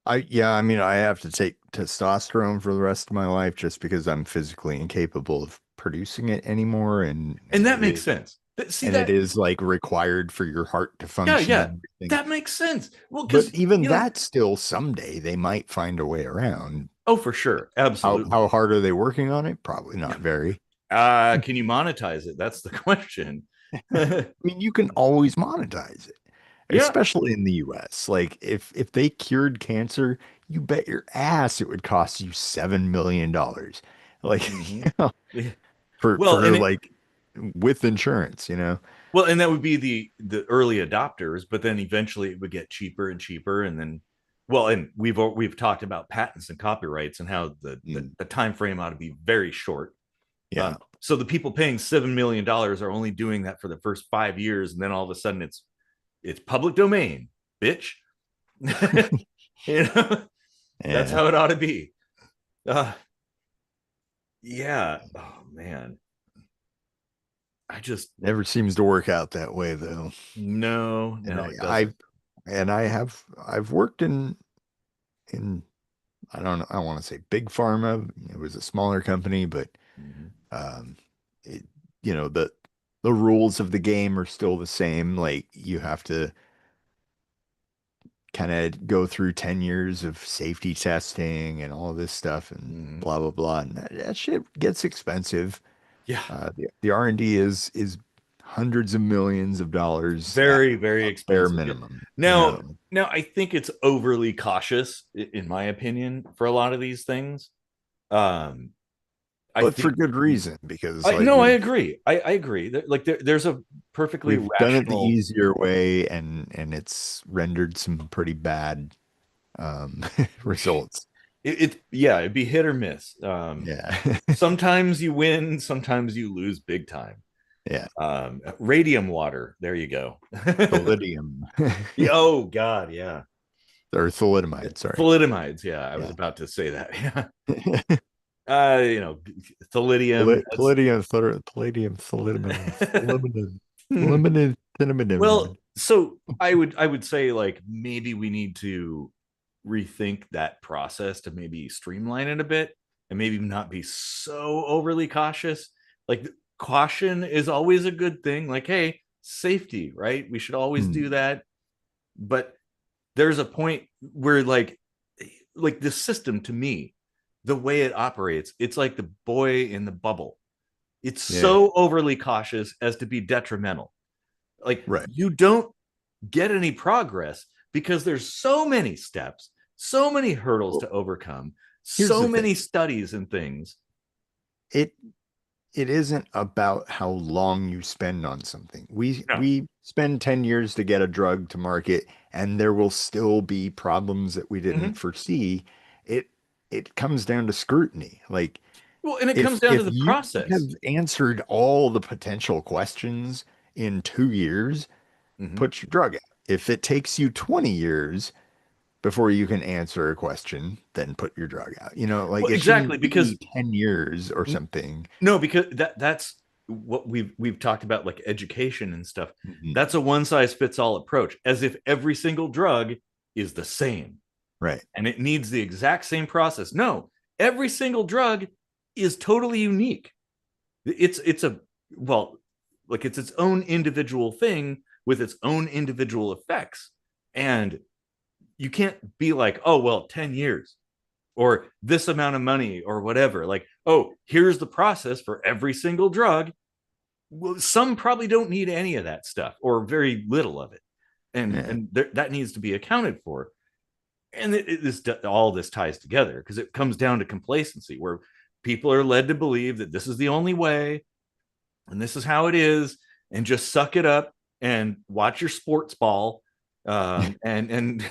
I mean, I have to take testosterone for the rest of my life just because I'm physically incapable of producing it anymore, And that makes sense. See and it that? is like required for your heart to Yeah, function yeah. and everything. That makes sense. Well, But because, even that still someday they might find a way around. oh, for sure. How Absolutely. hard are they working on it? Probably Yeah. not very. Can you monetize it? That's the question. I mean, you can always monetize it, Yeah. especially in the US. Like if they cured cancer, you bet your ass it would cost you $7 million. Like Hmm. you know, Yeah. Well, for like with insurance, you know. and that would be the early adopters, but then eventually it would get cheaper and cheaper, and then, and we've talked about patents and copyrights and how Mm, the time frame ought to be very short. yeah. So the people paying $7 million are only doing that for the first 5 years, and then all of a sudden it's public domain, bitch. you know, that's Yeah. how it ought to be. Uh, yeah. Oh man, I just Never seems to work out that way though. no, And no, it I doesn't. I've worked in I don't know, I want to say big pharma. It was a smaller company, but Mhm. um it, the rules of the game are still the same. Like you have to kind of go through 10 years of safety testing and all this stuff and Mhm. blah blah blah. And that shit gets expensive. Yeah, The R&D is hundreds of millions of dollars at very, very a bare expensive. Yeah. minimum, you Now, know. now I think it's overly cautious, in my opinion, for a lot of these things. Um, I But for think good you, reason, because I like no, I agree. I agree. Like there's a perfectly we've done it the rational. easier way and it's rendered some pretty bad um results. Yeah, it'd be hit or miss. Yeah. Sometimes you win, sometimes you lose big time. Yeah. Radium water. There you go. Thalidium. Yeah, oh God, yeah. Or thalidomide, sorry. Thalidomides. Yeah, I was Yeah. about to say that. Yeah. You know, thalidium. That's Palladium, thalidomide, thalidomide, thalidomide. well. So I would say like maybe we need to rethink that process to maybe streamline it a bit and maybe not be so overly cautious. Like caution is always a good thing. Like, hey, safety, right? We should always do Hmm. that. But there's a point where like the system to me, the way it operates, it's like the boy in the bubble. It's Yeah. so overly cautious as to be detrimental. Like Right. you don't get any progress because there's so many steps, so many hurdles Well, to overcome, here's so the thing. many studies and things. It it isn't about how long you spend on something. No. We spend 10 years to get a drug to market and there will still be problems that we didn't Mm-hmm. foresee. It it comes down to scrutiny. Like Well, and it comes down to if the you have process. answered all the potential questions in 2 years, Mm-hmm. put your drug out. If it takes you 20 years before you can answer a question, then put your drug out. Like Well, it exactly, shouldn't because be 10 years or something. no, because that's what we've talked about, like education and stuff. Mhm. That's a one size fits all approach, as if every single drug is the same Right. and it needs the exact same process. No, every single drug is totally unique. It's a well, like it's its own individual thing with its own individual effects, and you can't be like, oh well, 10 years or this amount of money or whatever. Like, oh, here's the process for every single drug. Well, some probably don't need any of that stuff or very little of it, and Yeah. that needs to be accounted for. And all this ties together because it comes down to complacency, where people are led to believe that this is the only way and this is how it is, and just suck it up and watch your sports ball, and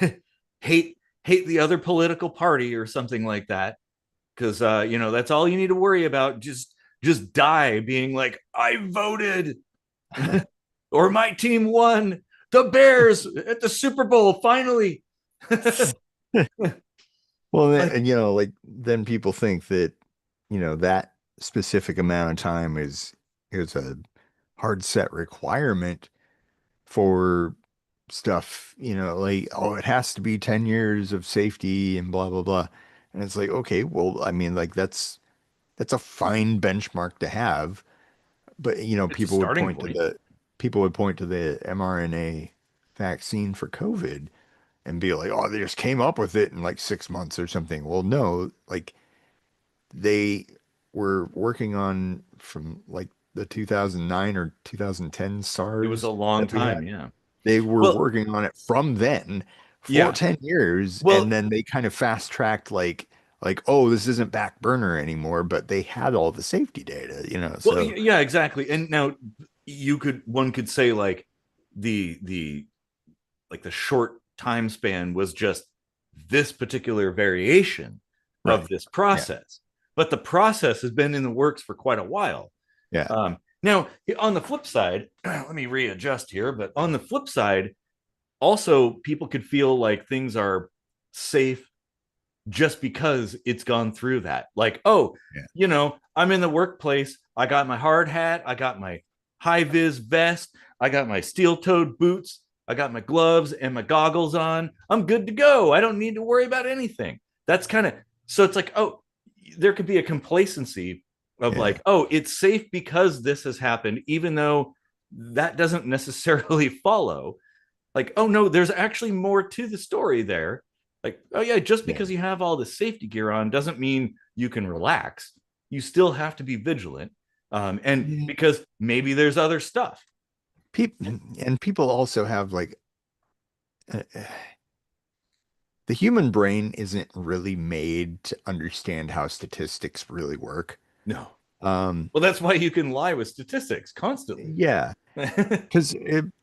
hate the other political party or something like that, because that's all you need to worry about. Just die being like, I voted. or my team won. The Bears at the Super Bowl finally. Well, Like, and like then people think that, that specific amount of time is a hard set requirement for stuff, like, oh, it has to be 10 years of safety and blah blah blah. And it's like, okay, well, I mean, like that's a fine benchmark to have. But it's a starting point. people would point to the mRNA vaccine for COVID and be like, oh, they just came up with it in like 6 months or something. Well, no, like they were working on from like the 2009 or 2010 It was a SARS long that we time. had. Yeah. They were Well, working on it from then for yeah. 10 years, and Well, then they kind of fast tracked like, oh, this isn't back burner anymore, but they had all the safety data, well, so yeah, exactly. And now one could say like the like the short time span was just this particular variation of right. this Yeah. process, but the process has been in the works for quite a while. Yeah. Now, on the flip side, let me readjust here, but on the flip side, also people could feel like things are safe just because it's gone through that. Like, oh, Yeah. I'm in the workplace. I got my hard hat. I got my high vis vest. I got my steel toed boots. I got my gloves and my goggles on. I'm good to go. I don't need to worry about anything. That's kind of so it's like, oh, there could be a complacency of Yeah. like, oh, it's safe because this has happened, even though that doesn't necessarily follow. Like, oh no, there's actually more to the story there. Like, oh yeah, just Yeah. because you have all the safety gear on doesn't mean you can relax. You still have to be vigilant. And Yeah. because maybe there's other stuff. People also have like the human brain isn't really made to understand how statistics really work. No. Um, Well, that's why you can lie with statistics constantly. yeah, because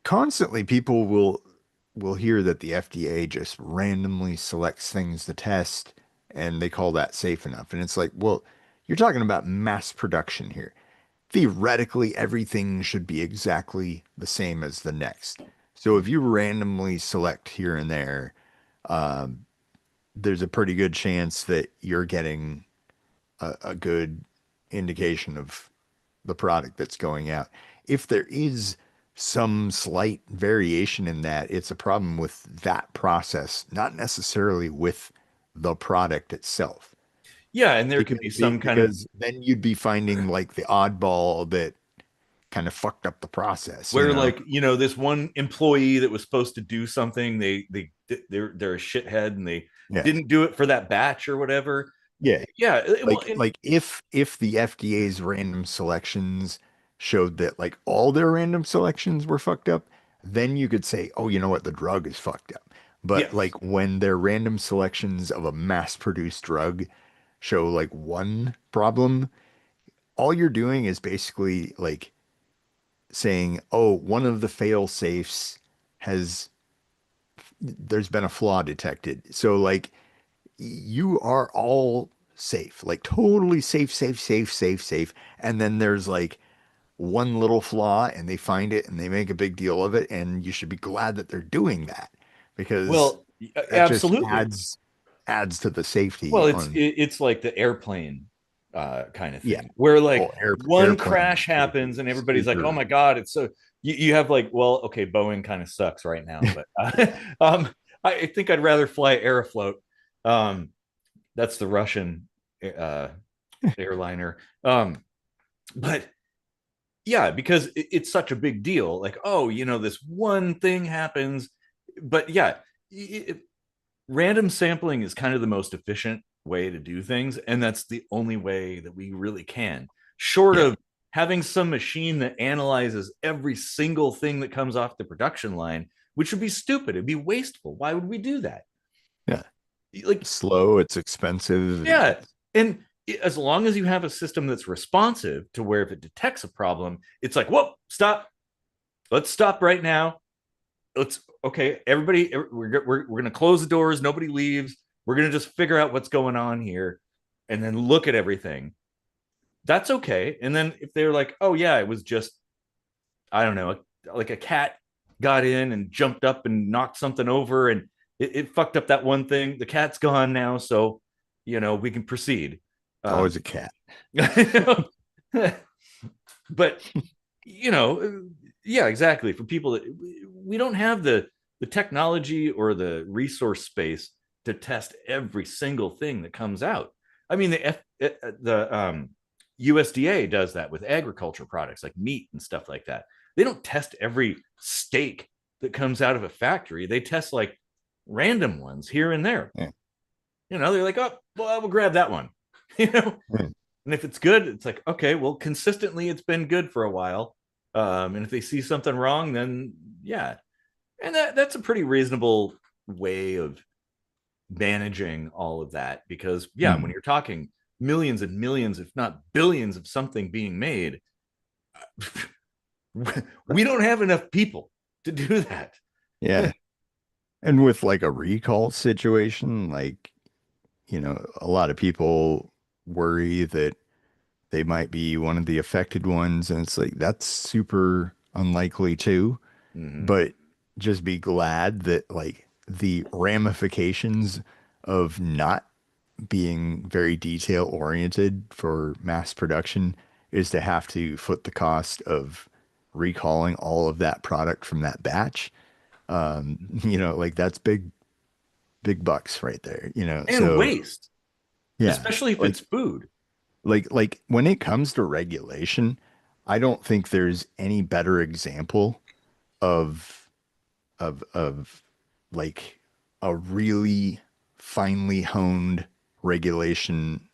constantly people will hear that the FDA just randomly selects things to test, and they call that safe enough. And it's like, well, you're talking about mass production here. Theoretically, everything should be exactly the same as the next. So if you randomly select here and there, um, there's a pretty good chance that you're getting a good indication of the product that's going out. If there is some slight variation in that, it's a problem with that process, not necessarily with the product itself. Yeah, and there could Because be some kind of because then you'd be finding like the oddball that kind of fucked up the process, where like this one employee that was supposed to do something, they're a shithead and they Yeah. didn't do it for that batch or whatever. Yeah. Yeah, well, Like if the FDA's random selections showed that like all their random selections were fucked up, then you could say, oh, you know what, the drug is fucked up. But yes. like when their random selections of a mass-produced drug show like one problem, all you're doing is basically like saying, oh, one of the fail safes has there's been a flaw detected. So like you are all safe, like totally safe, safe, safe, safe, safe. And then there's like one little flaw and they find it and they make a big deal of it. And you should be glad that they're doing that because Well, that just absolutely. adds to the safety Well, on, it's like the airplane kind of yeah. thing where Oh, like one airplane crash is super, happens and everybody's like, "Oh super. my God, it's so." You have like, well, okay, Boeing kind of sucks right now, but I think I'd rather fly Aeroflot. Um, that's the Russian uh, airliner. But yeah, because it's such a big deal. Like, oh, this one thing happens, but yeah, random sampling is kind of the most efficient way to do things. And that's the only way that we really can, short Yeah. of having some machine that analyzes every single thing that comes off the production line, which would be stupid. It'd be wasteful. Why would we do that? Yeah. Like, Slow, it's expensive. yeah. And as long as you have a system that's responsive to where if it detects a problem, it's like, whoa, stop. Let's stop right now. Let's okay, everybody, we're gonna close the doors, nobody leaves, we're gonna just figure out what's going on here and then look at everything. That's okay. And then if they're like, oh yeah, it was just, I don't know, like a cat got in and jumped up and knocked something over, and it fucked up that one thing. The cat's gone now, so we can proceed. It's always a cat. But you know, yeah, exactly. For people that we don't have the technology or the resource space to test every single thing that comes out. I mean, the USDA does that with agriculture products like meat and stuff like that. They don't test every steak that comes out of a factory. They test like random ones here and there. Yeah. They're like, oh, well, we'll grab that one. Yeah. And if it's good, it's like, okay, well, consistently it's been good for a while. And if they see something wrong, then yeah. And that's a pretty reasonable way of managing all of that, because yeah, when you're talking millions and millions, if not billions of something being made, we don't have enough people to do that. Yeah. And with like a recall situation, like, a lot of people worry that they might be one of the affected ones. And it's like, that's super unlikely too. Mm-hmm. But just be glad that like the ramifications of not being very detail oriented for mass production is to have to foot the cost of recalling all of that product from that batch. Like that's big bucks right there, And so waste, yeah, especially if like it's food. when it comes to regulation, I don't think there's any better example of of like a really finely honed regulation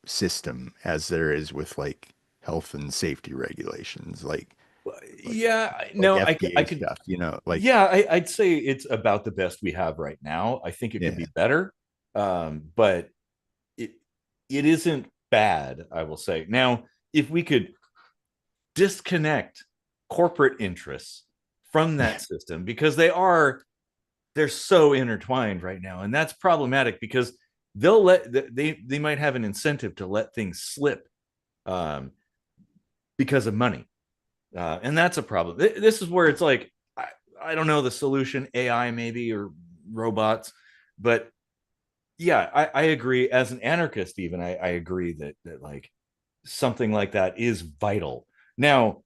system as there is with like health and safety regulations, like Yeah, like no, I FDA could. stuff, like Yeah, I'd say it's about the best we have right now. I think it could yeah, be better, but it it isn't bad, I will say. Now, if we could disconnect corporate interests from that system, because they're so intertwined right now, and that's problematic, because they might have an incentive to let things slip, um, because of money, and that's a problem. This is where it's like, I don't know the solution, AI maybe, or robots, but yeah, I agree. As an anarchist, even I agree that like something like that is vital. Now,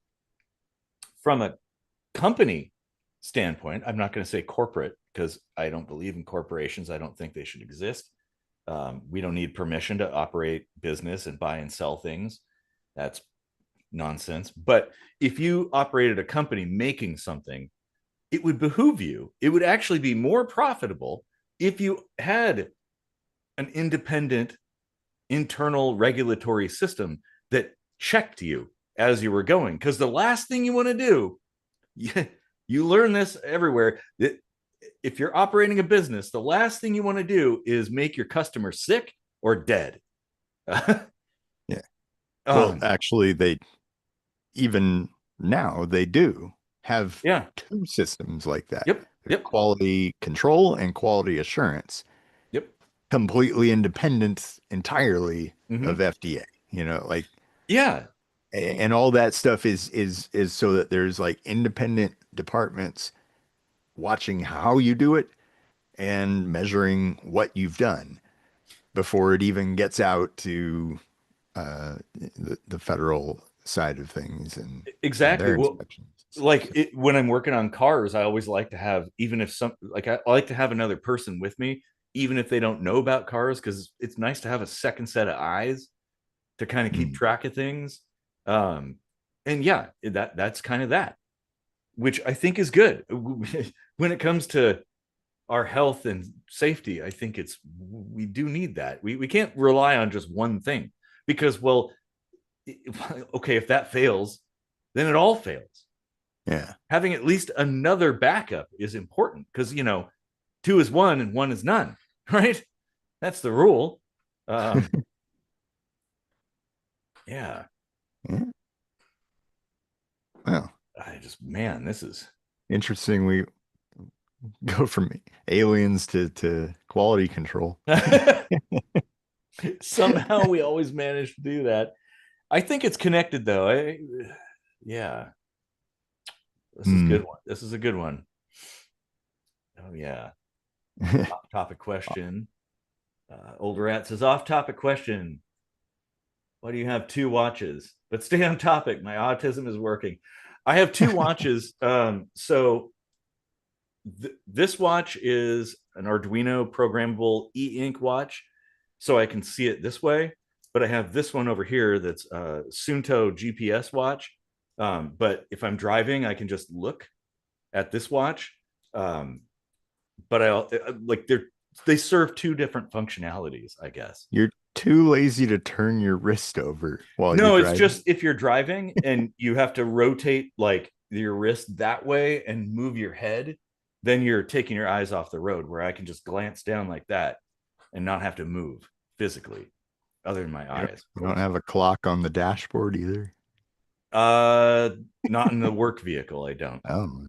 from a company standpoint, I'm not going to say corporate, because I don't believe in corporations. I don't think they should exist. We don't need permission to operate business and buy and sell things. That's nonsense. But if you operated a company making something, it would behoove you. It would actually be more profitable if you had an independent internal regulatory system that checked you as you were going. Because the last thing you want to do, you learn this everywhere, that if you're operating a business, the last thing you want to do is make your customer sick or dead. yeah. Well, actually, they even now they do have Yeah. two systems like that. Yep. There's Yep. quality control and quality assurance, Yep. completely independent entirely Mm-hmm. of FDA, like, Yeah. and all that stuff is so that there's like independent departments watching how you do it and measuring what you've done before it even gets out to the federal side of things and Exactly. their Well, inspections and stuff. like So, when I'm working on cars, I always like to have, even if some, like I like to have another person with me, even if they don't know about cars, because it's nice to have a second set of eyes to kind of keep mm, track of things. Um, and yeah, that's kind of that, which I think is good. When it comes to our health and safety, I think we do need that. We can't rely on just one thing, because, well, okay, if that fails, then it all fails. yeah. Having at least another backup is important, because two is one and one is none, right? That's the rule. Um, yeah. Yeah. Well, I just, man, this is interesting. We go from aliens to quality control. somehow we always manage to do that. I think it's connected though. Yeah. This is a Hmm. good one. This is a good one. Oh yeah. Off topic question. Old Rat says off topic question. Why do you have two watches? But stay on topic. My autism is working. I have two watches. This watch is an Arduino programmable e-ink watch, so I can see it this way. But I have this one over here that's a Sunto GPS watch. But if I'm driving, I can just look at this watch. Um, but they serve two different functionalities, I guess. You're too lazy to turn your wrist over while you're No, it's driving. just if you're driving and you have to rotate like your wrist that way and move your head, then you're taking your eyes off the road where I can just glance down like that and not have to move physically, other than my eyes, of You don't course. have a clock on the dashboard either. Uh Not in the work vehicle, I don't. Oh,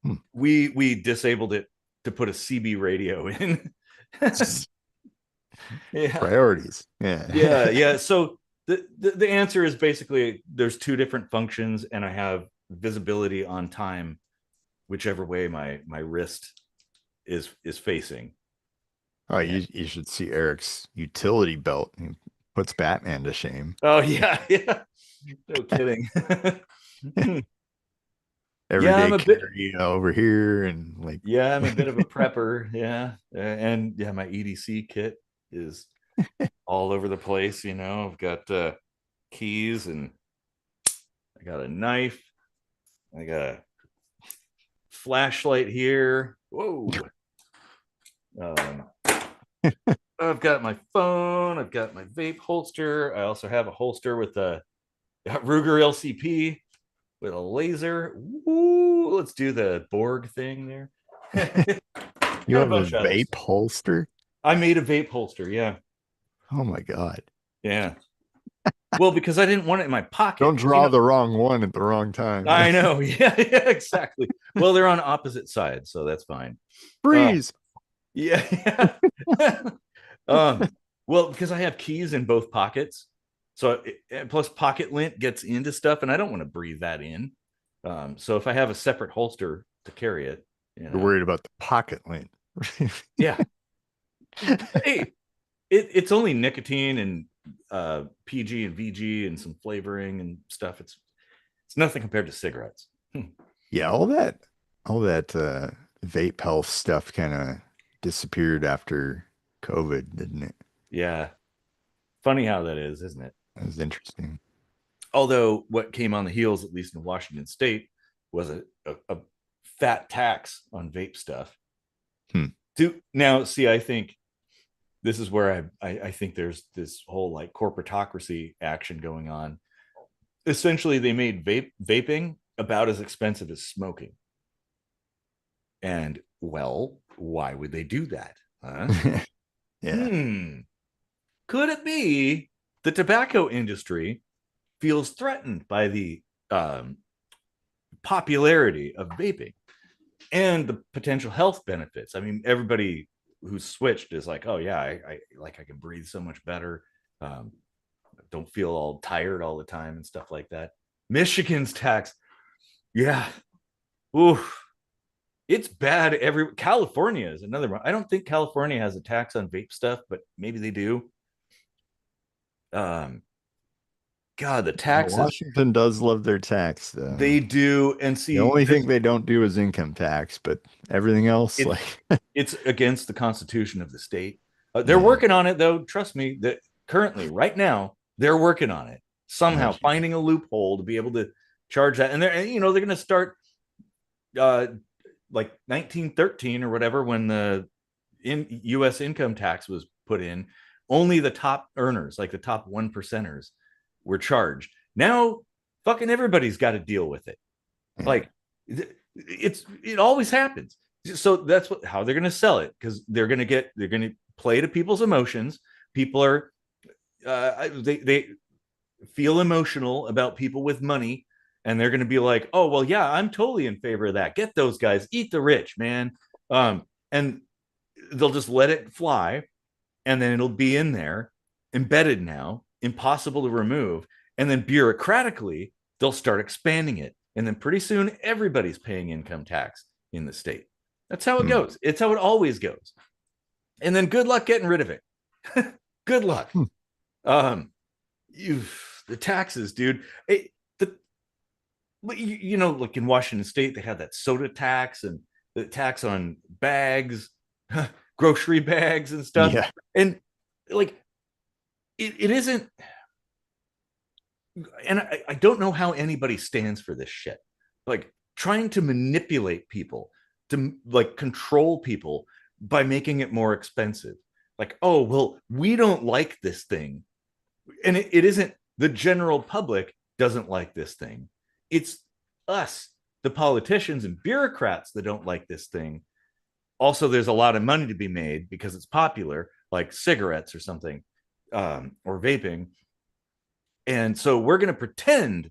hmm. We disabled it to put a CB radio in. Yeah. Priorities. Yeah. Yeah. So the answer is basically there's two different functions, and I have visibility on time, whichever way my wrist is facing. Oh, And you should see Eric's utility belt. He puts Batman to shame. oh yeah, yeah, no kidding. Yeah, Everyday carry over here and like I'm a bit of a prepper. Yeah, and yeah, my EDC kit is all over the place. I've got keys, and I got a knife. I got a flashlight here. Whoa. Um, I've got my phone. I've got my vape holster. I also have a holster with a Ruger LCP with a laser. Woo! Let's do the Borg thing there. you Got a have a bunch of other vape stuff. holster. I made a vape holster. Yeah, Oh my God. yeah. Well, because I didn't want it in my pocket. Don't Because draw the wrong one at the wrong time. I know. Yeah, yeah, exactly. Well, they're on opposite sides, so that's fine. Uh, Freeze. yeah. Yeah. um, well, because I have keys in both pockets, so plus pocket lint gets into stuff, and I don't want to breathe that in. So if I have a separate holster to carry it, You're worried about the pocket lint. yeah. Hey, it's only nicotine and PG and VG and some flavoring and stuff. It's nothing compared to cigarettes. Yeah, all that vape health stuff kind of disappeared after COVID, didn't it? Yeah, funny how that is, isn't it? That was interesting. Although what came on the heels, at least in Washington State, was a fat tax on vape stuff. Hmm. Now, see, I think this is where I think there's this whole like corporatocracy action going on. Essentially, they made vaping about as expensive as smoking. And well, why would they do that? Huh? Yeah. Could it be the tobacco industry feels threatened by the popularity of vaping and the potential health benefits? I mean, everybody who's switched is like, oh yeah, I can breathe so much better. Um, don't feel all tired all the time and stuff like that. Michigan's tax, yeah, oof, it's bad. California is another one. I don't think California has a tax on vape stuff, but maybe they do. Um, God, the taxes Washington does love their tax, though. they do, and The see only this thing they don't do is income tax, but everything else, it like, it's against the constitution of the state. They're yeah. working on it though. Trust me. That currently, right now, they're working on it Oh, somehow, geez. finding a loophole to be able to charge that. And they're going to start uh, like 1913 or whatever when the U.S. income tax was put in. Only the top earners, like the top 1%ers, were charged. Now, fucking everybody's got to deal with it. Yeah. Like it always happens. So that's how they're going to sell it, because they're going to play to people's emotions. People are they feel emotional about people with money, and they're going to be like, oh well, yeah, I'm totally in favor of that. Get those guys, eat the rich, man. And they'll just let it fly, and then it'll be in there, embedded now, impossible to remove, and then bureaucratically they'll start expanding it And then pretty soon everybody's paying income tax in the state. That's how it Hmm. goes. It's how it always goes. And then good luck getting rid of it. Good luck. Hmm. Um, the taxes, dude. The like in Washington State, they had that soda tax and the tax on bags, grocery bags and stuff. Yeah. And like it isn't, and I don't know how anybody stands for this shit. Like trying to manipulate people, to like control people by making it more expensive. Like, oh, well, we don't like this thing. And it isn't the general public doesn't like this thing. It's us, the politicians and bureaucrats that don't like this thing. Also, there's a lot of money to be made because it's popular, like cigarettes or something, or vaping. And so we're going to pretend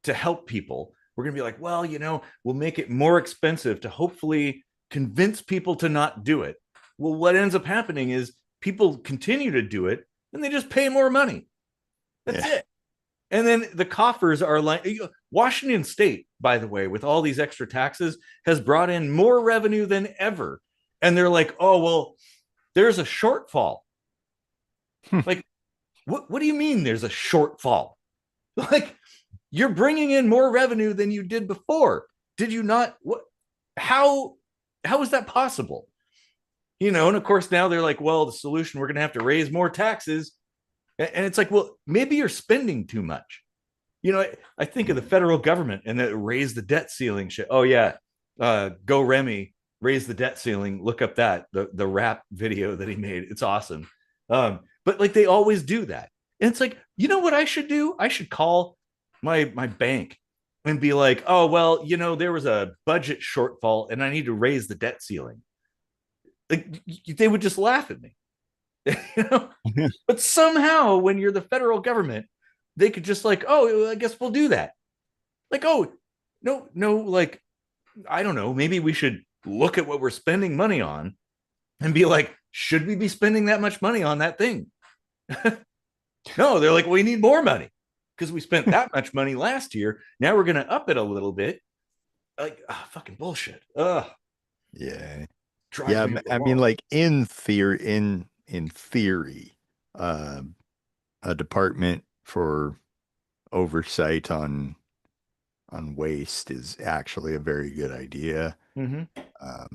to help people. We're going to be like, well, we'll make it more expensive to hopefully convince people to not do it. Well, what ends up happening is people continue to do it and they just pay more money. That's Yeah. it. And then the coffers are like Washington State, by the way, with all these extra taxes, has brought in more revenue than ever. And they're like, oh, well, there's a shortfall. Like, what do you mean there's a shortfall? Like, you're bringing in more revenue than you did before. Did you not? What? How is that possible? And of course now they're like, well, the solution, we're going to have to raise more taxes. And it's like, well, maybe you're spending too much. I think of the federal government and that raise the debt ceiling shit. Oh yeah, Go Remy, raise the debt ceiling. Look up the rap video that he made. It's awesome. But like they always do that, and it's like, you know what I should do? I should call my bank and be like, oh well, there was a budget shortfall and I need to raise the debt ceiling. Like they would just laugh at me. you know but somehow when you're the federal government, they could just like, oh, I guess we'll do that. Like, oh, no, like, I don't know, maybe we should look at what we're spending money on and be like, should we be spending that much money on that thing? No, they're like, we need more money because we spent that much money last year. Now we're going to up it a little bit. Like, fucking bullshit. Yeah. Drives Yeah. me up the I mean, wall. like in theory, uh, a department for oversight on waste is actually a very good idea. Mm-hmm. Um,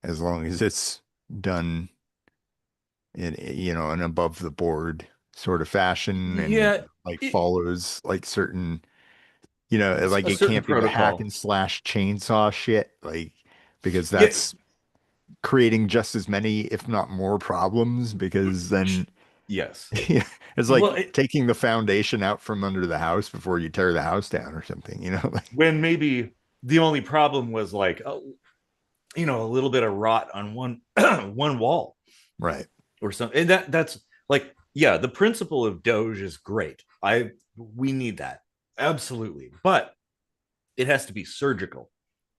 as long as it's done in, an above the board sort of fashion and Yeah, like it, follows like certain, like a it certain can't be the hack protocol. and slash chainsaw shit, like because Yeah, that's creating just as many, if not more problems, because then yes. it's Well, like taking the foundation out from under the house before you tear the house down or something, like, when maybe the only problem was like, a little bit of rot on one one wall right. or something. And that's like, yeah, the principle of Doge is great. We need that, absolutely, but it has to be surgical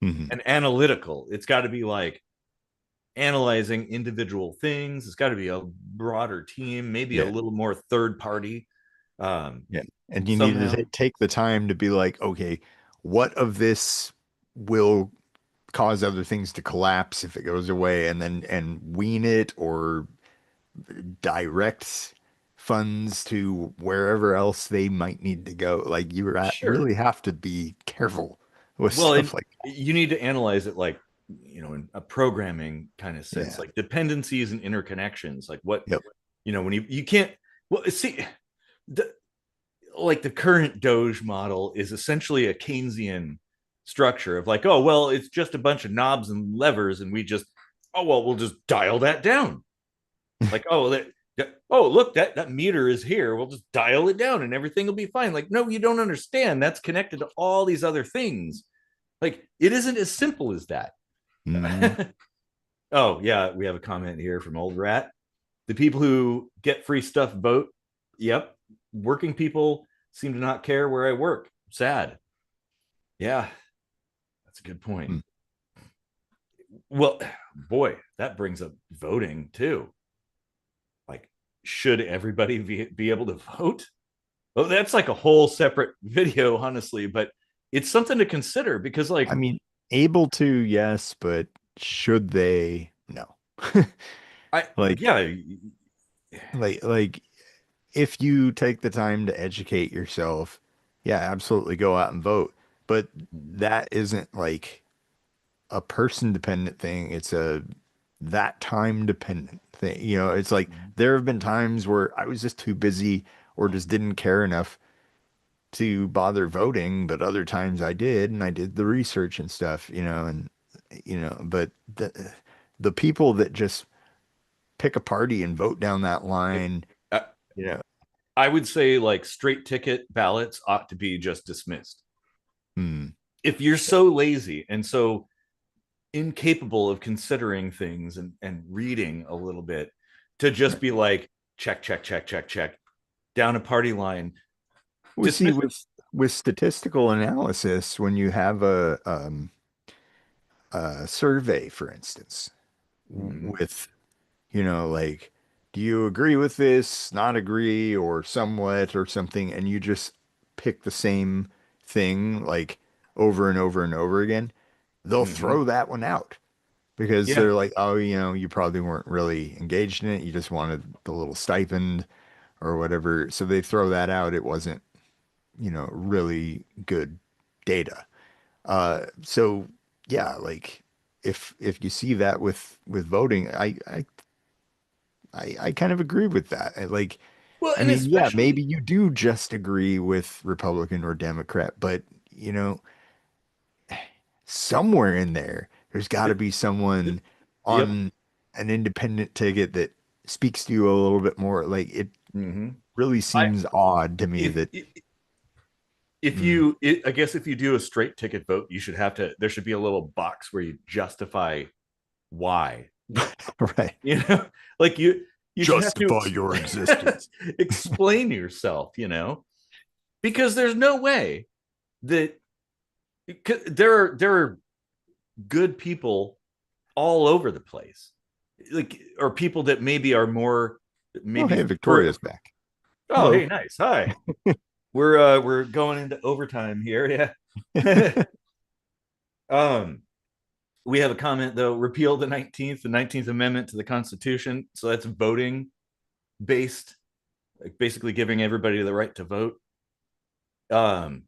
Hmm. and analytical. It's got to be like analyzing individual things. It's got to be a broader team, maybe a Yeah. little more third party. Um, Yeah. And you need to somehow, take the time to be like, okay, what of this will cause other things to collapse if it goes away, and then wean it or direct funds to wherever else they might need to go. Like sure. really have to be careful with Well, stuff and like you need to analyze it like, in a programming kind of that. sense, Yeah. like dependencies and interconnections, like what, Yep. when you can't, well, see, the like the current Doge model is essentially a Keynesian structure of like, oh well, it's just a bunch of knobs and levers and we just, oh well, we'll just dial that down. Like, oh, oh look, that meter is here, we'll just dial it down and everything will be fine. Like, no, you don't understand, that's connected to all these other things. Like, it isn't as simple as that. Hmm. Oh yeah, we have a comment here from Old Rat. The people who get free stuff vote. Yep. Working people seem to not care where I work. Sad. Yeah, that's a good point. Well, boy, that brings up voting too. Like, should everybody be able to vote? Well, that's like a whole separate video, honestly. But it's something to consider because I like mean, able to, yes, but should they? No. I Like, yeah. like if you take the time to educate yourself, yeah, absolutely go out and vote. But that isn't like a person dependent thing. It's a that time dependent thing. You know, it's like there have been times where I was just too busy or just didn't care enough to bother voting, but other times I did and I did the research and stuff, but the people that just pick a party and vote down that line, I, you know, I would say like straight ticket ballots ought to be just dismissed. hmm, If you're so lazy and so incapable of considering things and reading a little bit to just right. be like check check check check check down a party line, We see dismiss it. with statistical analysis, when you have a survey, for instance, Mm-hmm. with, like, do you agree with this, not agree, or somewhat, or something, and you just pick the same thing like over and over and over again, they'll Mm-hmm. throw that one out because Yeah. they're like, oh, you probably weren't really engaged in it. You just wanted the little stipend or whatever. So they throw that out. It wasn't, really good data. So yeah, like if you see that with voting, I kind of agree with that. Well, I and mean, yeah, especially maybe you do just agree with Republican or Democrat, but somewhere in there, there's got to it, be it, someone yep. on an independent ticket that speaks to you a little bit more. Like it Mm-hmm. really I seems odd to me if that, if mm, you I guess if you do a straight ticket vote, you should have to there should be a little box where you justify why. right, You know, like you should have to justify your existence. explain yourself, because there's no way that there are good people all over the place, like, or people that maybe are more Oh, maybe hey, for Victoria's back. oh Hello. hey nice hi we're going into overtime here, yeah. um we have a comment though, repeal the 19th amendment to the constitution, so that's voting based, like basically giving everybody the right to vote. um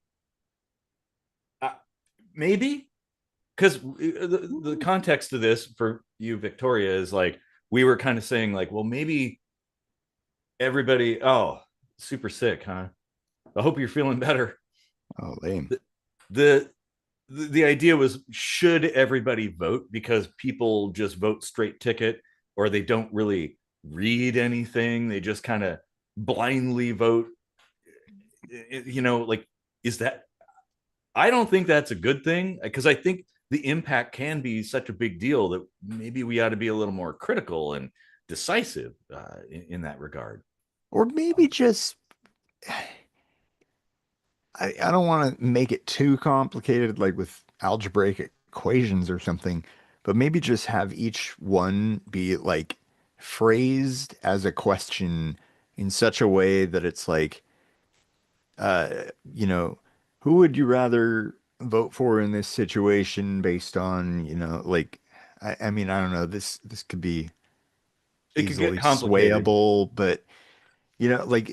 uh, Maybe because the context of this for you, Victoria, is like we were kind of saying like, well, maybe everybody, oh, super sick, huh? I hope you're feeling better. Oh, lame. The the idea was, should everybody vote because people just vote straight ticket, or they don't really read anything, they just kind of blindly vote, like, is that, I don't think that's a good thing, because I think the impact can be such a big deal that maybe we ought to be a little more critical and decisive in that regard. Or maybe just, I don't want to make it too complicated, like with algebraic equations or something, but maybe just have each one be like phrased as a question in such a way that it's like, uh, you know, who would you rather vote for in this situation based on, like, I mean, I don't know, this could be It could get easily complicated. swayable, but like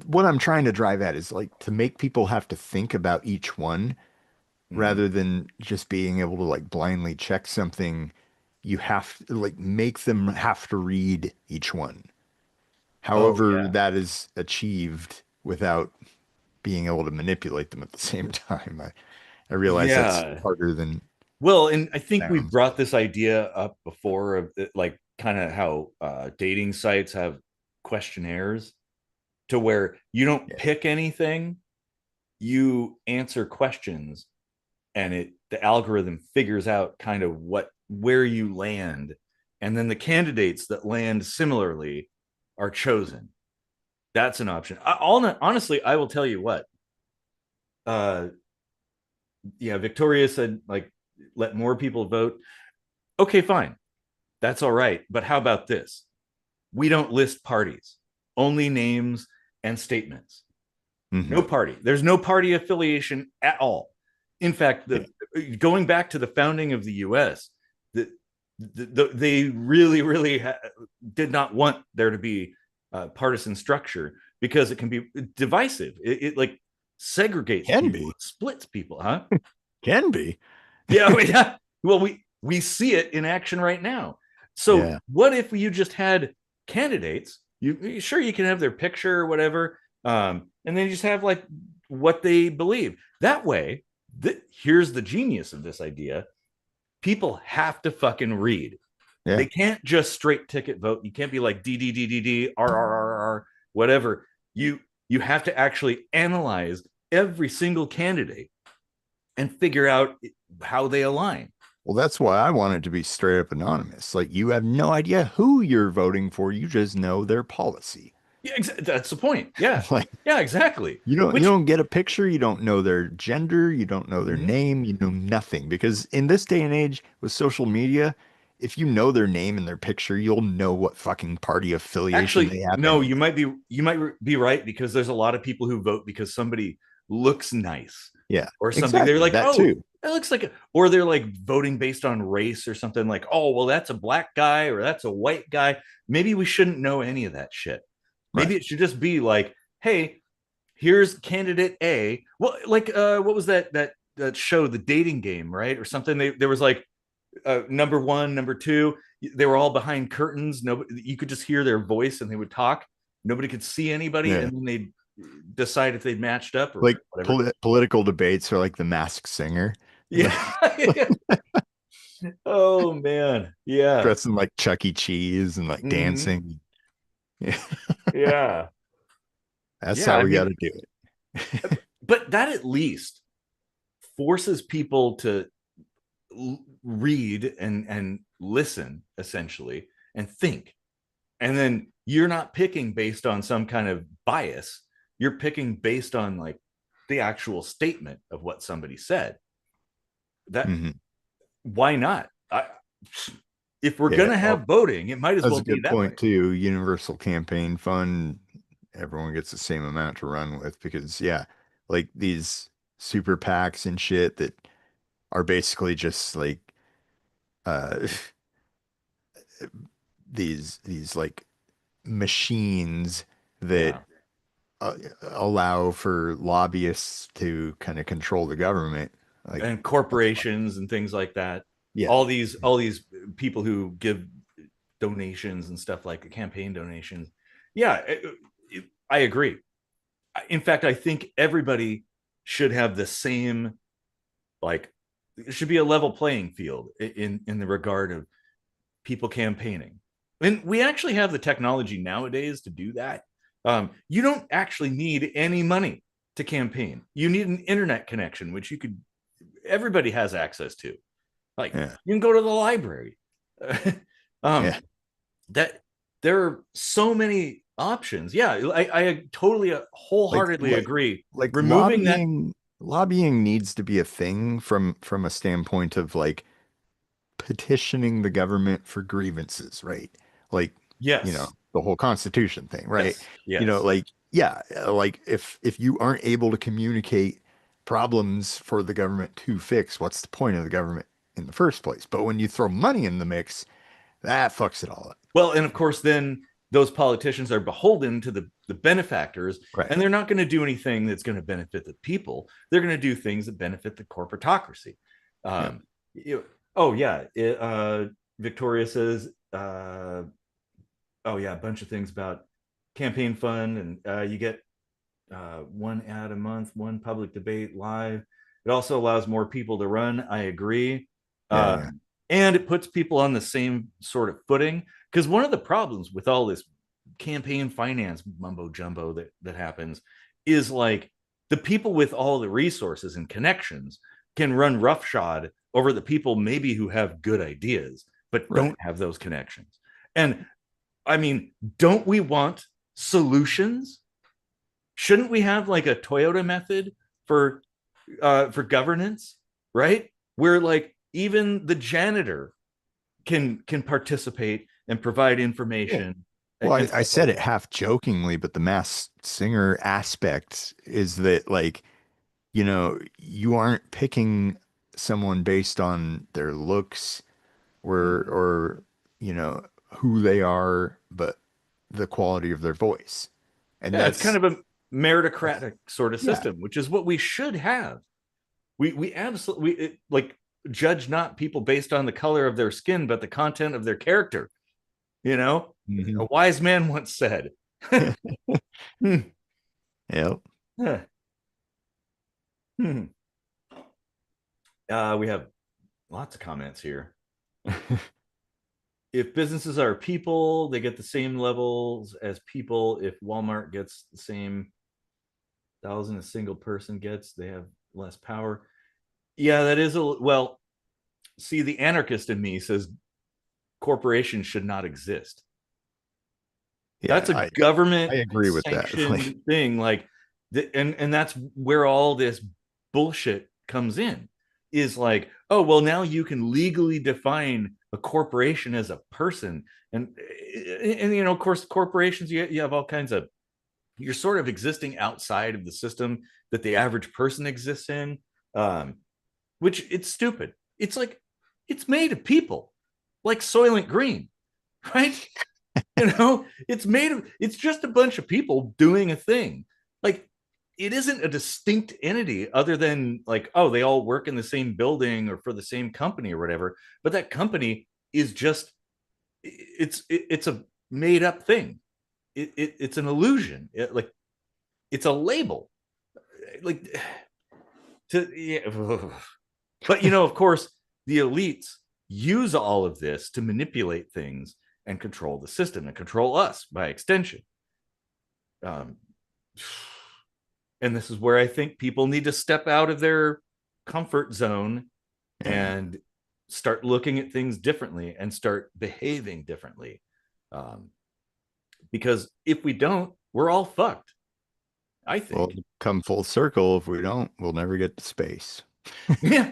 what I'm trying to drive at is like to make people have to think about each one Mhm. rather than just being able to like blindly check something. You have to like make them have to read each one. Oh However, yeah, that is achieved without being able to manipulate them at the same time. I realize that's yeah. harder than Well, and I think we've sounds, brought but this idea up before of like kind of how dating sites have questionnaires to where you don't yeah. pick anything, you answer questions, and the algorithm figures out kind of where you land, and then the candidates that land similarly are chosen. That's an option. Honestly, I will tell you what. Uh, yeah, Victoria said like let more people vote. Okay, fine, that's all right. But how about this? We don't list parties, only names and statements. No party. There's no party affiliation at all. In fact, going back to the founding of the U.S., they really, really did not want there to be partisan structure because it can be divisive. It like segregates Can people, be. splits people, huh? Can be. Yeah, yeah. Well, we see it in action right now. So Yeah. what if you just had candidates? You sure you can have their picture or whatever, and then you just have like what they believe. That way, here's the genius of this idea: people have to fucking read. Yeah. They can't just straight ticket vote. You can't be like D D D D D R R R R whatever. You have to actually analyze every single candidate and figure out how they align. Well, that's why I want it to be straight up anonymous. Like you have no idea who you're voting for. You just know their policy. Yeah, that's the point. Yeah, Like yeah, exactly. you Which don't get a picture, you don't know their gender, you don't know their Mhm. name, you know nothing. Because in this day and age with social media, if you know their name and their picture, you'll know what fucking party affiliation they Actually, have no, anyway. you might be right because there's a lot of people who vote because somebody looks nice Yeah, or something. They're exactly. like, That oh, too. that looks like, or they're like voting based on race or something like, oh, well, that's a black guy or that's a white guy. Maybe we shouldn't know any of that shit. Right. Maybe it should just be like, hey, here's candidate A. Well, like, what was that show, The Dating Game, right, or something? There was like number one, number two. They were all behind curtains. Nobody, you could just hear their voice, and they would talk. Nobody could see anybody, Yeah. and then they'd decide if they'd matched up or Like whatever. political debates are like the Masked Singer. Yeah. Oh man. Yeah. Dressing like Chuck E. Cheese and like Mhm. dancing. Yeah. Yeah. That's Yeah. how I we got mean, to do it. but that at least forces people to read and listen essentially and think, and then you're not picking based on some kind of bias. You're picking based on like the actual statement of what somebody said. That Mhm. Why not? If we're Yeah, gonna well, have voting, it might as that's well a be good that way. point too. Universal campaign fund, everyone gets the same amount to run with because yeah, like these super PACs and shit that are basically just like uh these like machines that Yeah. uh, allow for lobbyists to kind of control the government. Like And that's fine. corporations and things like that. Yeah. All these people who give donations and stuff, like campaign donations. Yeah, I agree. In fact, I think everybody should have the same, like, it should be a level playing field in the regard of people campaigning. And we actually have the technology nowadays to do that. You don't actually need any money to campaign. You need an internet connection, which everybody has access to. Like, Yeah. you can go to the library. um, Yeah. that There are so many options. Yeah, I totally, Like wholeheartedly like agree. like Removing that, lobbying needs to be a thing from a standpoint of like petitioning the government for grievances, right? Like, yes, the whole Constitution thing, right? yes, yes. Like, yeah, like if you aren't able to communicate problems for the government to fix, what's the point of the government in the first place? But when you throw money in the mix, that fucks it all up. Well, and of course, then those politicians are beholden to the benefactors, Right. and they're not going to do anything that's going to benefit the people. They're going to do things that benefit the corporatocracy. Yeah. Oh yeah, Victoria says, oh yeah, a bunch of things about campaign fund, and you get one ad a month, one public debate live. It also allows more people to run. I agree. Yeah. Yeah. And it puts people on the same sort of footing. Because one of the problems with all this campaign finance mumbo jumbo that happens is like the people with all the resources and connections can run roughshod over the people maybe who have good ideas, but Right. don't have those connections. And I mean, don't we want solutions? Shouldn't we have like a Toyota method for governance, right? Where like even the janitor can participate and provide Yeah. information. Well, and I stuff said like it half jokingly, but the mass singer aspect is that, like, you aren't picking someone based on their looks that. or you know, who they are, but the quality of their voice. And Yeah, it's kind that's of a meritocratic sort of yeah. system, which is what we should have. We absolutely like judge not people based on the color of their skin, but the content of their character. You know, a Mhm. wise man once said. Hmm, Yep. huh, hmm. We have lots of comments here. If businesses are people, they get the same levels as people. If Walmart gets the same thousand a single person gets, they have less power. Yeah, that is a well. See, the anarchist in me says corporations should not exist. Yeah, That's a I government agree with that. Like, sanctioned thing. Like, and that's where all this bullshit comes in. Is like, oh well, now you can legally define a corporation as a person, and of course, corporations you have all kinds of. You're sort of existing outside of the system that the average person exists in, um, which it's stupid. It's like it's made of people, like Soylent Green, right? It's made of it's just a bunch of people doing a thing. Like it isn't a distinct entity other than like, oh, they all work in the same building or for the same company or whatever. But that company is just it's a made up thing. It's an illusion. Like it's a label. Like to yeah. But of course, the elites use all of this to manipulate things and control the system and control us by extension. Um, and this is where I think people need to step out of their comfort zone yeah. and start looking at things differently and start behaving differently. Um, because if we don't, we're all fucked, I Well, think. come full circle. If we don't, we'll never get to space. Yeah,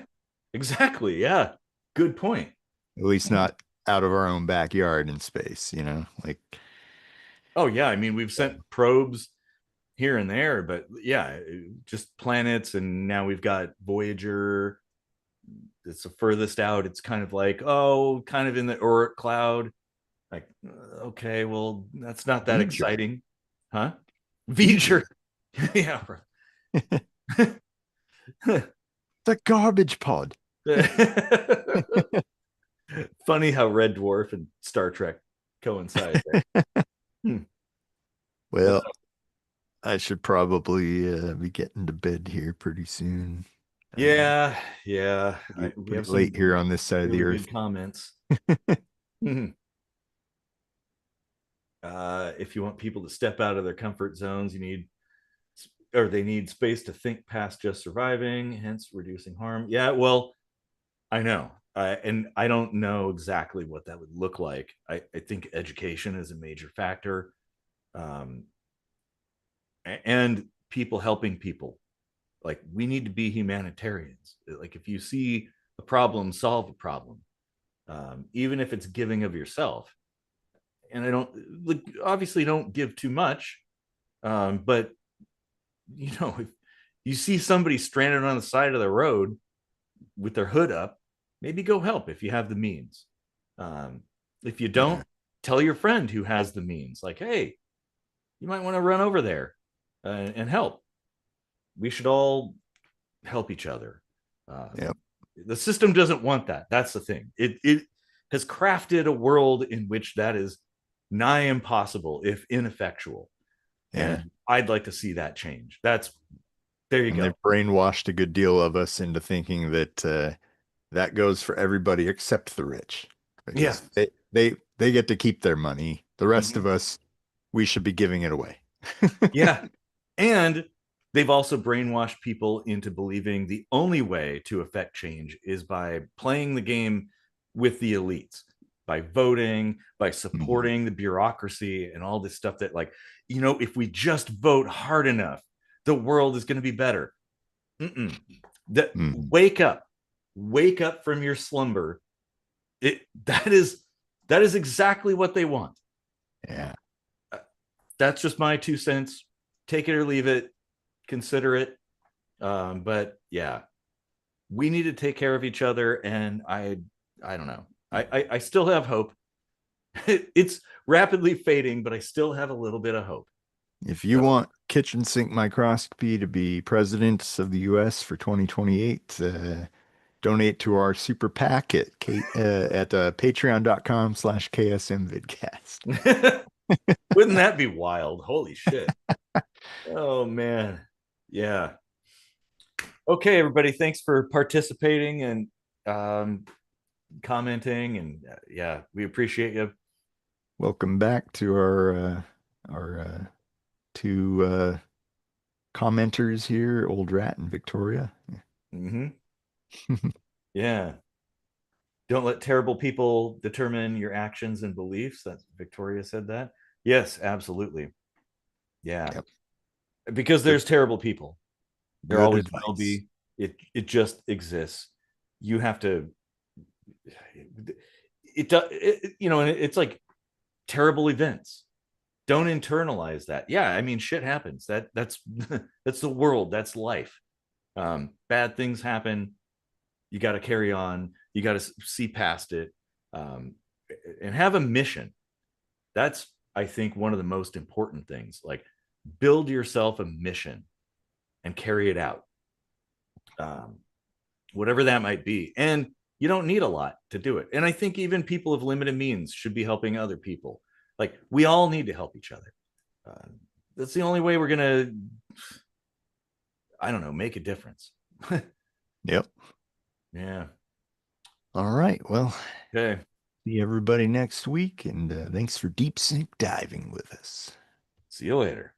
exactly. Yeah. Good point. At least not out of our own backyard in space, like Oh, yeah. I mean, we've sent probes here and there, but yeah, just planets. And now we've got Voyager. It's the furthest out. It's kind of like, oh, kind of in the Oort cloud. Like, okay, well, that's not that V'ger. exciting. Huh? V'ger. V'ger. Yeah. The garbage pod. Funny how Red Dwarf and Star Trek coincide there. Hmm. What's Well, I should probably be getting to bed here pretty soon. Yeah, yeah. We Pretty have late some here on this side of the really earth. good comments. If you want people to step out of their comfort zones, they need space to think past just surviving, hence reducing harm. Yeah, well, I know. And I don't know exactly what that would look like. I think education is a major factor. Um, and people helping people. Like we need to be humanitarians. Like if you see a problem, solve a problem, even if it's giving of yourself. And I don't like obviously don't give too much, but if you see somebody stranded on the side of the road with their hood up, maybe go help if you have the means. Um, if you Yeah. don't, tell your friend who has the means, like, hey, you might want to run over there and help. We should all help each other. Yep. The system doesn't want that. That's the thing. It has crafted a world in which that is nigh impossible, if ineffectual. Yeah. And I'd like to see that change. There you And go. they've brainwashed a good deal of us into thinking that that goes for everybody except the rich, Yeah. because they get to keep their money. The rest of Mhm. us, we should be giving it away. Yeah. And they've also brainwashed people into believing the only way to affect change is by playing the game with the elites, by voting, by Mhm. supporting the bureaucracy and all this stuff that, like, if we just vote hard enough, the world is going to be better. Mm-mm. Mhm. Wake up from your slumber. That is exactly what they want. Yeah. That's just my 2 cents. Take it or leave it. Consider it. But yeah, we need to take care of each other, and I don't know. I still have hope. It's rapidly fading, but I still have a little bit of hope. If you So want Kitchen Sink Microscopy to be president of the US for 2028, donate to our super PAC at patreon.com/KSMvidcast. wouldn't that be wild? Holy shit. Oh man. Yeah. Okay, everybody. Thanks for participating and um, commenting, and yeah, we appreciate you. Welcome back to our two commenters here, Old Rat and Victoria. Hmm. Yeah. Don't let terrible people determine your actions and beliefs. That's Victoria said that. Yes, absolutely. Yeah. Yep. Because Good there's terrible people. There good always will advice. be. It just exists. You have to it's like terrible events. Don't internalize that. Yeah, I mean shit happens. That's that's the world. That's life. Bad things happen. You got to carry on. You got to see past it, um, and have a mission. That's, I think, one of the most important things. Like, build yourself a mission and carry it out, um, whatever that might be. And you don't need a lot to do it. And I think even people of limited means should be helping other people. Like, we all need to help each other. Uh, that's the only way we're gonna, I don't know, make a difference. Yep. Yeah. All right. Well, Okay. see everybody next week, and thanks for deep sink diving with us. See you later.